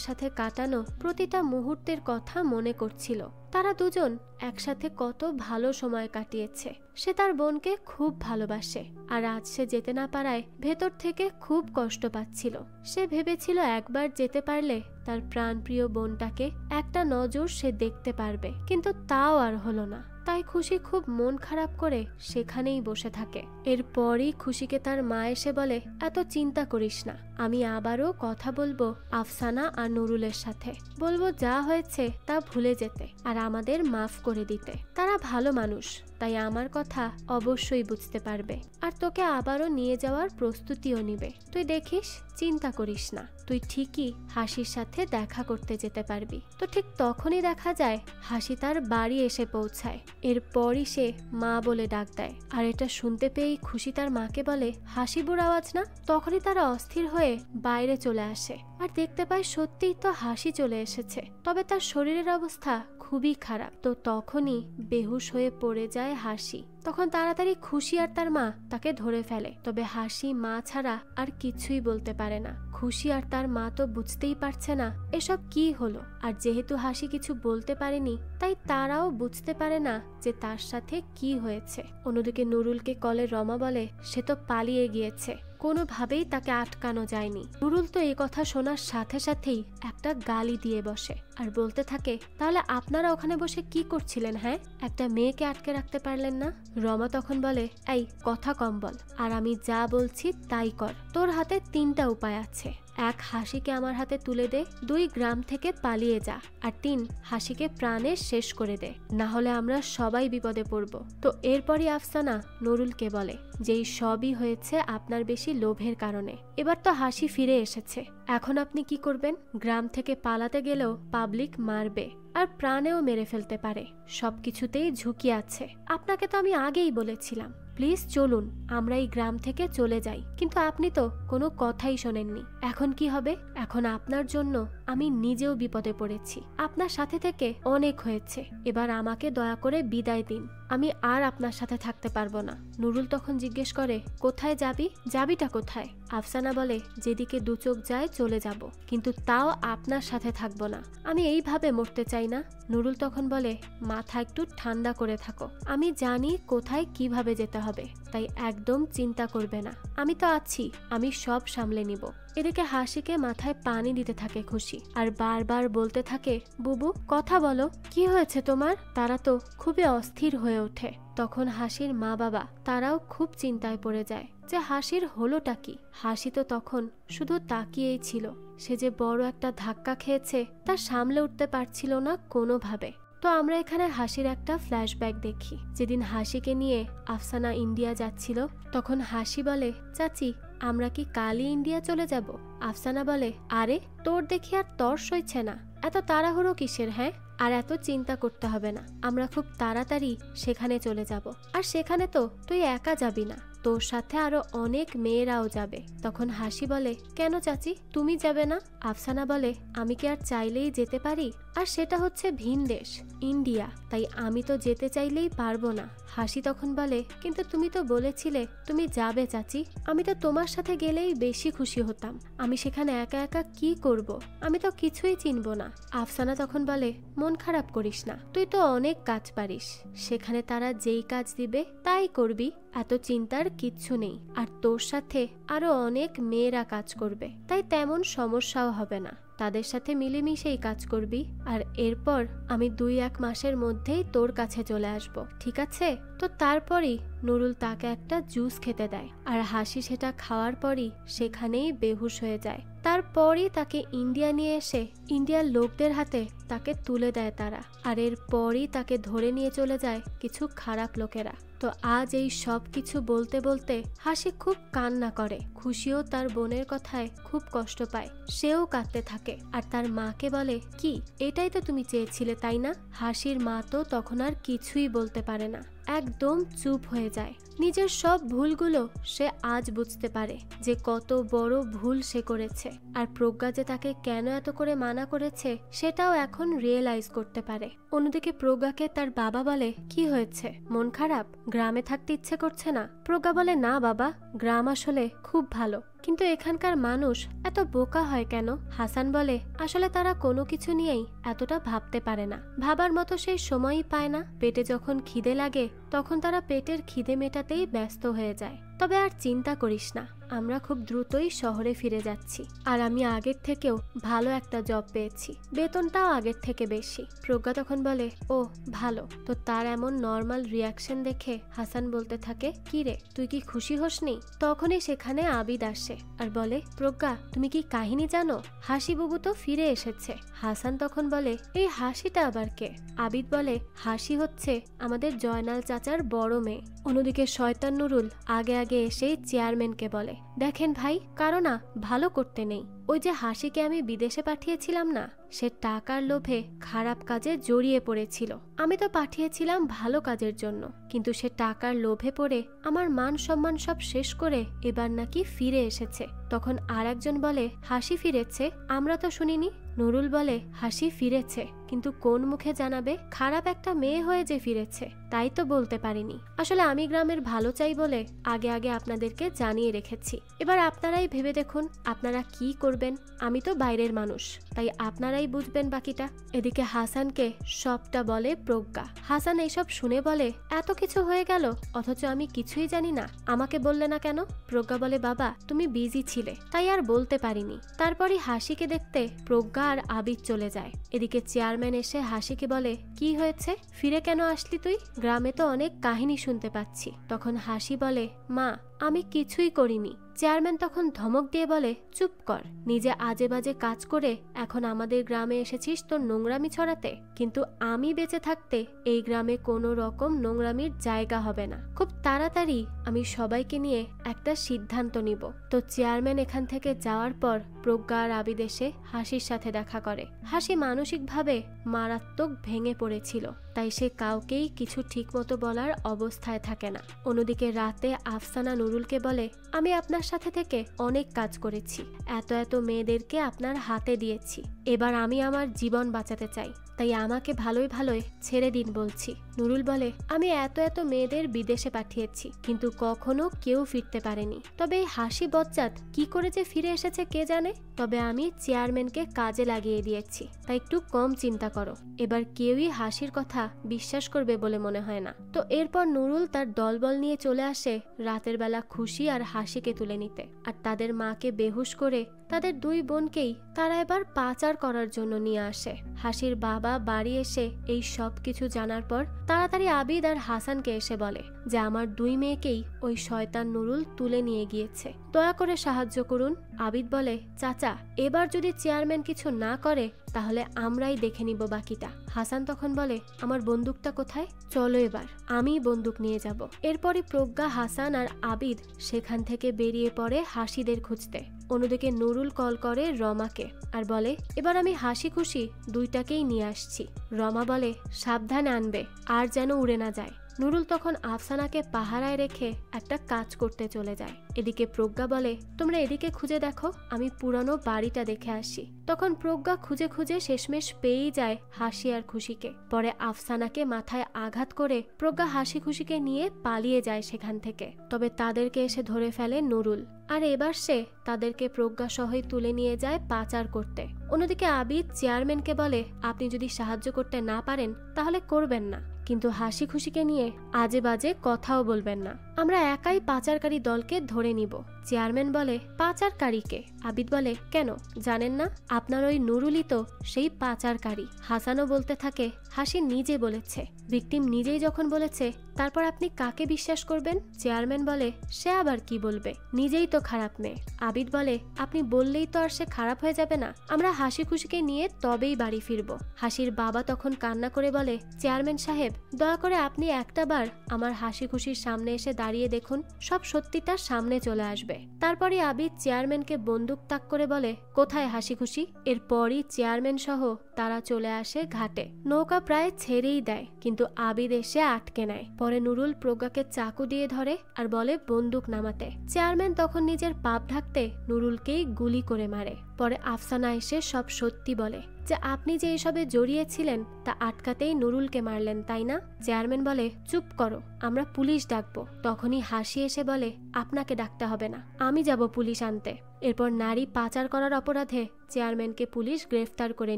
সাথে কাটানো প্রতিটা মুহূর্তের কথা মনে করছিল। তারা দুজন একসাথে কত ভালো সময় কাটিয়েছে। সে তার বোনকে খুব ভালোবাসে, আর আজ সে যেতে না পারায় ভেতর থেকে খুব কষ্ট পাচ্ছিল। সে ভেবেছিল একবার যেতে পারলে তার প্রাণপ্রিয় বোনটাকে একটা নজর সে দেখতে পারবে, কিন্তু তাও আর হলো না। তাই খুশি খুব মন খারাপ করে সেখানেই বসে থাকে। এরপরই খুশিকে তার মা এসে বলে, এত চিন্তা করিস না, আমি আবারও কথা বলবো আফসানা আর নুরুলের সাথে। বলবো যা হয়েছে তা ভুলে যেতে আর আমাদের মাফ করে দিতে। তারা ভালো মানুষ, তাই আমার কথা অবশ্যই বুঝতে পারবে আর তোকে আবারও নিয়ে যাওয়ার প্রস্তুতিও নিবে। তুই দেখিস, চিন্তা করিস না, তুই ঠিকই হাসির সাথে দেখা করতে যেতে পারবি। তো ঠিক তখনই দেখা যায় হাসি তার বাড়ি এসে পৌঁছায়। এরপরই সে মা বলে ডাক দেয়, আর এটা শুনতে পেয়েই খুশি তার মাকে বলে, হাসিবুর আওয়াজ না? তখনই তারা অস্থির হয়ে বাইরে চলে আসে আর দেখতে পায় সত্যিই তো হাসি চলে এসেছে, তবে তার শরীরের অবস্থা খুবই খারাপ। তো তখনই বেহুশ হয়ে পড়ে যায় হাসি। তখন তাড়াতাড়ি খুশি আর তার মা তাকে ধরে ফেলে, তবে হাসি মা ছাড়া আর কিছুই বলতে পারে না। খুশি আর তার মা তো বুঝতেই পারছে না এসব কি হলো, আর যেহেতু হাসি কিছু বলতে পারেনি তাই তারাও বুঝতে পারে না যে তার সাথে কি হয়েছে। অন্যদিকে নুরুলকে কলে রমা বলে সে তো পালিয়ে গিয়েছে, কোনোভাবেই তাকে আটকানো যায়নি। নুরুল তো এই কথা শোনার সাথে সাথেই একটা গালি দিয়ে বসে আর বলতে থাকে, তাহলে আপনারা ওখানে বসে কি করছিলেন? হ্যাঁ, একটা মেয়েকে আটকে রাখতে পারলেন না? রমা তখন বলে, এই কথা কম বল, আর আমি যা বলছি তাই কর। তোর হাতে 3টা উপায় আছে। 1, হাসিকে আমার হাতে তুলে দে। 2, গ্রাম থেকে পালিয়ে যা। আর 3, হাসিকে প্রাণে শেষ করে দে, না হলে আমরা সবাই বিপদে পড়ব। তো এরপরই আফসানা নুরুলকে বলে যে এই সবই হয়েছে আপনার বেশি লোভের কারণে। এবার তো হাসি ফিরে এসেছে, এখন আপনি কি করবেন? গ্রাম থেকে পালাতে গেলেও পাবলিক মারবে আর প্রাণেও মেরে ফেলতে পারে, সবকিছুতেই ঝুঁকি আছে। আপনাকে তো আমি আগেই বলেছিলাম প্লিজ চলুন আমরা এই গ্রাম থেকে চলে যাই, কিন্তু আপনি তো কোনো কথাই শোনেননি। এখন কি হবে? এখন আপনার জন্য আমি নিজেও বিপদে পড়েছি। আপনার সাথে থেকে অনেক হয়েছে, এবার আমাকে দয়া করে বিদায় দিন, আমি আর আপনার সাথে থাকতে পারবো না। নুরুল তখন জিজ্ঞেস করে, কোথায় যাবি? যাবিটা কোথায়? আফসানা বলে, যেদিকে 2 চোখ যায় চলে যাব, কিন্তু তাও আপনার সাথে থাকবো না, আমি এইভাবে মরতে চাই না। নুরুল তখন বলে, মাথা একটু ঠান্ডা করে থাকো, আমি জানি কোথায় কিভাবে যেতে হবে, তাই একদম চিন্তা করবে না, আমি তো আছি, আমি সব সামলে নিব। এদিকে হাসিকে মাথায় পানি দিতে থাকে খুশি, আর বারবার বলতে থাকে, বুবু কথা বলো, কি হয়েছে তোমার? তারা তো খুবই অস্থির হয়ে ওঠে। তখন হাসির মা বাবা তারাও খুব চিন্তায় পড়ে যায় যে হাসির হলোটা কি। হাসি তো তখন শুধু তাকিয়েই ছিল, সে যে বড় একটা ধাক্কা খেয়েছে তা সামলে উঠতে পারছিল না কোনোভাবে। তো আমরা এখানে হাসির একটা ফ্ল্যাশব্যাক দেখি। যেদিন হাসিকে নিয়ে আফসানা ইন্ডিয়া যাচ্ছিল, তখন হাসি বলে, চাচি আমরা কি কালই ইন্ডিয়া চলে যাব? আফসানা বলে, আরে তোর দেখি আর তর সইছে না, এত তাড়াহুড়ো কিসের? হ্যাঁ, আর এত চিন্তা করতে হবে না, আমরা খুব তাড়াতাড়ি সেখানে চলে যাব। আর সেখানে তো তুই একা যাবি না, তোর সাথে আরো অনেক মেয়েরাও যাবে। তখন হাসি বলে, কেন চাচি তুমি যাবে না? আফসানা বলে, আমি কি আর চাইলেই যেতে পারি? আর সেটা হচ্ছে ভিন দেশ, ইন্ডিয়া, তাই আমি তো যেতে চাইলেই পারবো না। হাসি তখন বলে, কিন্তু তুমি তো বলেছিলে তুমি যাবে চাচি, আমি তো তোমার সাথে গেলেই বেশি খুশি হতাম, আমি সেখানে একা একা কি করব? আমি তো কিছুই চিনব না। আফসানা তখন বলে, মন খারাপ করিস না, তুই তো অনেক কাজ পারিস, সেখানে তারা যেই কাজ দিবে তাই করবি, এত চিন্তার কিচ্ছু নেই। আর তোর সাথে আরো অনেক মেয়েরা কাজ করবে, তাই তেমন সমস্যাও হবে না, তাদের সাথে মিলেমিশেই কাজ করবি। আর এরপর আমি 2-1 মাসের মধ্যেই তোর কাছে চলে আসব, ঠিক আছে? তো তারপরই নুরুল তাকে একটা জুস খেতে দেয়, আর হাসি সেটা খাওয়ার পরই সেখানেই বেহুশ হয়ে যায়। তারপরই তাকে ইন্ডিয়া নিয়ে এসে ইন্ডিয়ার লোকদের হাতে তাকে তুলে দেয় তারা, আর এরপরই তাকে ধরে নিয়ে চলে যায় কিছু খারাপ লোকেরা। তো আজ এই সব কিছু বলতে বলতে হাসি খুব কান্না করে। খুশিও তার বোনের কথায় খুব কষ্ট পায়, সেও কাঁদতে থাকে আর তার মাকে বলে, কি এটাই তো তুমি চেয়েছিলে তাই না? হাসির মা তো তখন আর কিছুই বলতে পারে না। একদম চুপ হয়ে যায়। নিজের সব ভুলগুলো সে আজ বুঝতে পারে যে কত বড় ভুল সে করেছে, আর প্রজ্ঞা যে তাকে কেন এত করে মানা করেছে সেটাও এখন রিয়েলাইজ করতে পারে। অন্যদিকে প্রজ্ঞাকে তার বাবা বলে, কি হয়েছে, মন খারাপ, গ্রামে থাকতে ইচ্ছে করছে না? প্রজ্ঞা বলে, না বাবা, গ্রাম আসলে খুব ভালো, কিন্তু এখানকার মানুষ এত বোকা হয় কেন? হাসান বলে, আসলে তারা কোনো কিছু নিয়েই এতটা ভাবতে পারে না, ভাবার মতো সেই সময়ই পায় না। পেটে যখন খিদে লাগে তখন তারা পেটের খিদে মেটাতেই ব্যস্ত হয়ে যায়। তবে আর চিন্তা করিস না, আমরা খুব দ্রুতই শহরে ফিরে যাচ্ছি, আর আমি আগের থেকেও ভালো একটা জব পেয়েছি, বেতনটাও আগের থেকে বেশি। প্রজ্ঞা তখন বলে, ও ভালো। তো তার এমন নর্মাল রিয়াকশন দেখে হাসান বলতে থাকে, কি রে, তুই কি খুশি হসনি? তখনই সেখানে আবিদ আসে আর বলে, প্রজ্ঞা তুমি কি কাহিনী জানো? হাসি বুবু তো ফিরে এসেছে। হাসান তখন বলে, এই হাসিটা আবার কে? আবিদ বলে, হাসি হচ্ছে আমাদের জয়নাল চাচার বড় মেয়ে। অন্যদিকে শয়তান নুরুল আগে আগে এসে চেয়ারম্যানকে বলে, দেখেন ভাই, কারো না ভালো করতে নেই। ওই যে হাসিকে আমি বিদেশে পাঠিয়েছিলাম না, সে টাকার লোভে খারাপ কাজে জড়িয়ে পড়েছিল। আমি তো পাঠিয়েছিলাম ভালো কাজের জন্য, কিন্তু সে টাকার লোভে পড়ে আমার মান সম্মান সব শেষ করে এবার নাকি ফিরে এসেছে। তখন আর একজন বলে, হাসি ফিরেছে? আমরা তো শুনিনি। নুরুল বলে, হাসি ফিরেছে, কিন্তু কোন মুখে জানাবে? খারাপ একটা মেয়ে হয়ে যে ফিরেছে তাই তো বলতে পারিনি। আসলে আমি গ্রামের ভালো চাই বলে আগে আগে আপনাদেরকে জানিয়ে রেখেছি। এবার আপনারাই ভেবে দেখুন আপনারা কি করবেন। আমি তো বাইরের মানুষ, তাই আপনারাই বুঝবেন বাকিটা। এদিকে হাসানকে সবটা বলে প্রজ্ঞা। হাসান এইসব শুনে বলে, এত কিছু হয়ে গেল অথচ আমি কিছুই জানি না, আমাকে বললে না কেন? প্রজ্ঞা বলে, বাবা তুমি বিজি ছিলে তাই আর বলতে পারিনি। তারপরই হাসিকে দেখতে প্রজ্ঞা আর আবিদ চলে যায়। এদিকে চেয়ারম্যান এসে হাসিকে বলে, কি হয়েছে, ফিরে কেন আসলি তুই? গ্রামে তো অনেক কাহিনী শুনতে পাচ্ছি। তখন হাসি বলে, মা আমি কিছুই করিনি। চেয়ারম্যান তখন ধমক দিয়ে বলে, চুপ কর, নিজে আজে বাজে কাজ করে এখন আমাদের গ্রামে এসেছিস তোর নোংরামি ছড়াতে? কিন্তু আমি বেঁচে থাকতে এই গ্রামে কোনো রকম নোংরামির জায়গা হবে না। খুব তাড়াতাড়ি আমি সবাইকে নিয়ে একটা সিদ্ধান্ত নিব। তো চেয়ারম্যান এখান থেকে যাওয়ার পর প্রজ্ঞা আর আবিদ এসে হাসির সাথে দেখা করে। হাসি মানসিকভাবে মারাত্মক ভেঙে পড়েছিল, তাই সে কাউকেই কিছু ঠিকমতো বলার অবস্থায় থাকে না। অন্যদিকে রাতে আফসানা নুরুলকে বলে, আমি আপনার সাথে থেকে অনেক কাজ করেছি, এত এত মেয়েদেরকে আপনার হাতে দিয়েছি, এবার আমি আমার জীবন বাঁচাতে চাই, তাই আমাকে ভালোই ভালোই ছেড়ে দিন বলছি। নুরুল বলে, আমি এত এত মেয়েদের বিদেশে পাঠিয়েছি, কিন্তু কখনো কেউ ফিরতে পারেনি। তবে এই হাসি বজ্জাত কি করে যে ফিরে এসেছে কে জানে। তবে আমি চেয়ারম্যানকে কাজে লাগিয়ে দিয়েছি, তাই একটু কম চিন্তা করো। এবার কেউই হাসির কথা বিশ্বাস করবে বলে মনে হয় না। তো এরপর নুরুল তার দলবল নিয়ে চলে আসে রাতের বেলা খুশি আর হাসিকে তুলে নিতে, আর তাদের মাকে বেহুশ করে তাদের দুই বোনকেই তারা এবার পাচার করার জন্য নিয়ে আসে। হাসির বাবা বাড়ি এসে এই সব কিছু জানার পর তাড়াতাড়ি আবিদ আর হাসানকে এসে বলে যে আমার দুই মেয়েকেই ওই শয়তান নুরুল তুলে নিয়ে গিয়েছে, দয়া করে সাহায্য করুন। আবিদ বলে, চাচা এবার যদি চেয়ারম্যান কিছু না করে তাহলে আমরাই দেখে নিব বাকিটা। হাসান তখন বলে, আমার বন্দুকটা কোথায়? চলো এবার আমি বন্দুক নিয়ে যাব। এরপরই প্রজ্ঞা, হাসান আর আবিদ সেখান থেকে বেরিয়ে পড়ে হাসিদের খুঁজতে। অন্যদিকে নুরুল কল করে রমাকে আর বলে, এবার আমি হাসি খুশি দুইটাকেই নিয়ে আসছি। রমা বলে, সাবধানে আনবে আর যেন উড়ে না যায়। নুরুল তখন আফসানাকে পাহারায় রেখে একটা কাজ করতে চলে যায়। এদিকে প্রজ্ঞা বলে, তোমরা এদিকে খুঁজে দেখো, আমি পুরানো বাড়িটা দেখে আসি। তখন প্রজ্ঞা খুঁজে খুঁজে শেষমেশ পেয়েই যায় হাসি আর খুশিকে। পরে আফসানাকে মাথায় আঘাত করে প্রজ্ঞা হাসি খুশিকে নিয়ে পালিয়ে যায় সেখান থেকে। তবে তাদেরকে এসে ধরে ফেলে নুরুল, আর এবার সে তাদেরকে প্রজ্ঞা সহই তুলে নিয়ে যায় পাচার করতে। অন্যদিকে আবিদ চেয়ারম্যানকে বলে, আপনি যদি সাহায্য করতে না পারেন তাহলে করবেন না, কিন্তু হাসি খুশিকে নিয়ে আজে বাজে কথাও বলবেন না, আমরা একাই পাচারকারী দলকে ধরে নিব। চেয়ারম্যান বলে, পাচারকারীকে? আবিদ বলে, কেন জানেন না? আপনার ওই নুরুলই তো সেই পাচারকারী। হাসানও বলতে থাকে, হাসি নিজে বলেছে, ভিকটিম নিজেই যখন বলেছে তারপর আপনি কাকে বিশ্বাস করবেন? চেয়ারম্যান বলে, সে আবার কি বলবে, নিজেই তো খারাপ মেয়ে। আবিদ বলে, আপনি বললেই তো আর সে খারাপ হয়ে যাবে না, আমরা হাসি খুশিকে নিয়ে তবেই বাড়ি ফিরব। হাসির বাবা তখন কান্না করে বলে, চেয়ারম্যান সাহেব দয়া করে আপনি একটাবার আমার হাসি খুশির সামনে এসে দাঁড়িয়ে দেখুন, সব সত্যিটা সামনে চলে আসবে। তারপরে আবিদ চেয়ারম্যানকে বন্দুক তাক করে বলে, কোথায় হাসি খুশি? এরপরই চেয়ারম্যান সহ তারা চলে আসে ঘাটে। নৌকা প্রায় ছেড়েই দেয়, কিন্তু কিন্তু আবিদ এসে আটকে নেয়। পরে নুরুল প্রজ্ঞাকে চাকু দিয়ে ধরে আর বলে বন্দুক নামাতে। চেয়ারম্যান তখন নিজের পাপ ঢাকতে নুরুলকেই গুলি করে মারে। পরে আফসানা এসে সব সত্যি বলে যে আপনি যে এসবে জড়িয়েছিলেন তা আটকাতেই নুরুলকে মারলেন, তাই না? চেয়ারম্যান বলে চুপ করো, আমরা পুলিশ ডাকবো। তখনই হাসি এসে বলে আপনাকে ডাকতে হবে না, আমি যাব পুলিশ আনতে। এরপর নারী পাচার করার অপরাধে চেয়ারম্যানকে পুলিশ গ্রেফতার করে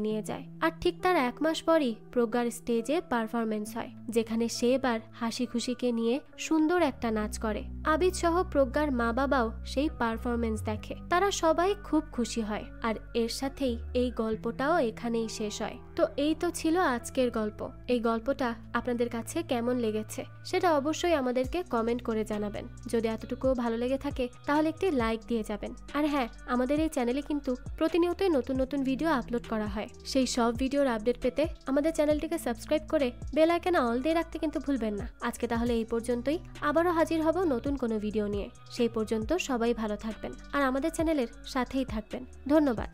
নিয়ে যায়। আর ঠিক তার 1 মাস পরই প্রজ্ঞার স্টেজে পারফরমেন্স হয়, যেখানে সে এবার হাসি খুশিকে নিয়ে সুন্দর একটা নাচ করে। আবিদ সহ প্রজ্ঞার মা বাবাও সেই পারফরমেন্স দেখে। তারা সবাই খুব খুশি হয়। আর এর সাথেই এই গল্পটাও এখানেই শেষ হয়। তো এই তো ছিল আজকের গল্প। এই গল্পটা আপনাদের কাছে কেমন লেগেছে সেটা অবশ্যই আমাদেরকে কমেন্ট করে জানাবেন। যদি এতটুকুও ভালো লেগে থাকে তাহলে একটি লাইক দিয়ে যাবেন। আর হ্যাঁ, আমাদের এই চ্যানেলে কিন্তু প্রতিনিয়তই নতুন নতুন ভিডিও আপলোড করা হয়। সেই সব ভিডিওর আপডেট পেতে আমাদের চ্যানেলটিকে সাবস্ক্রাইব করে বেল আইকনে অল দিয়ে রাখতে কিন্তু ভুলবেন না। আজকে তাহলে এই পর্যন্তই, আবারও হাজির হব নতুন কোনো ভিডিও নিয়ে। সেই পর্যন্ত সবাই ভালো থাকবেন আর আমাদের চ্যানেলের সাথেই থাকবেন। ধন্যবাদ।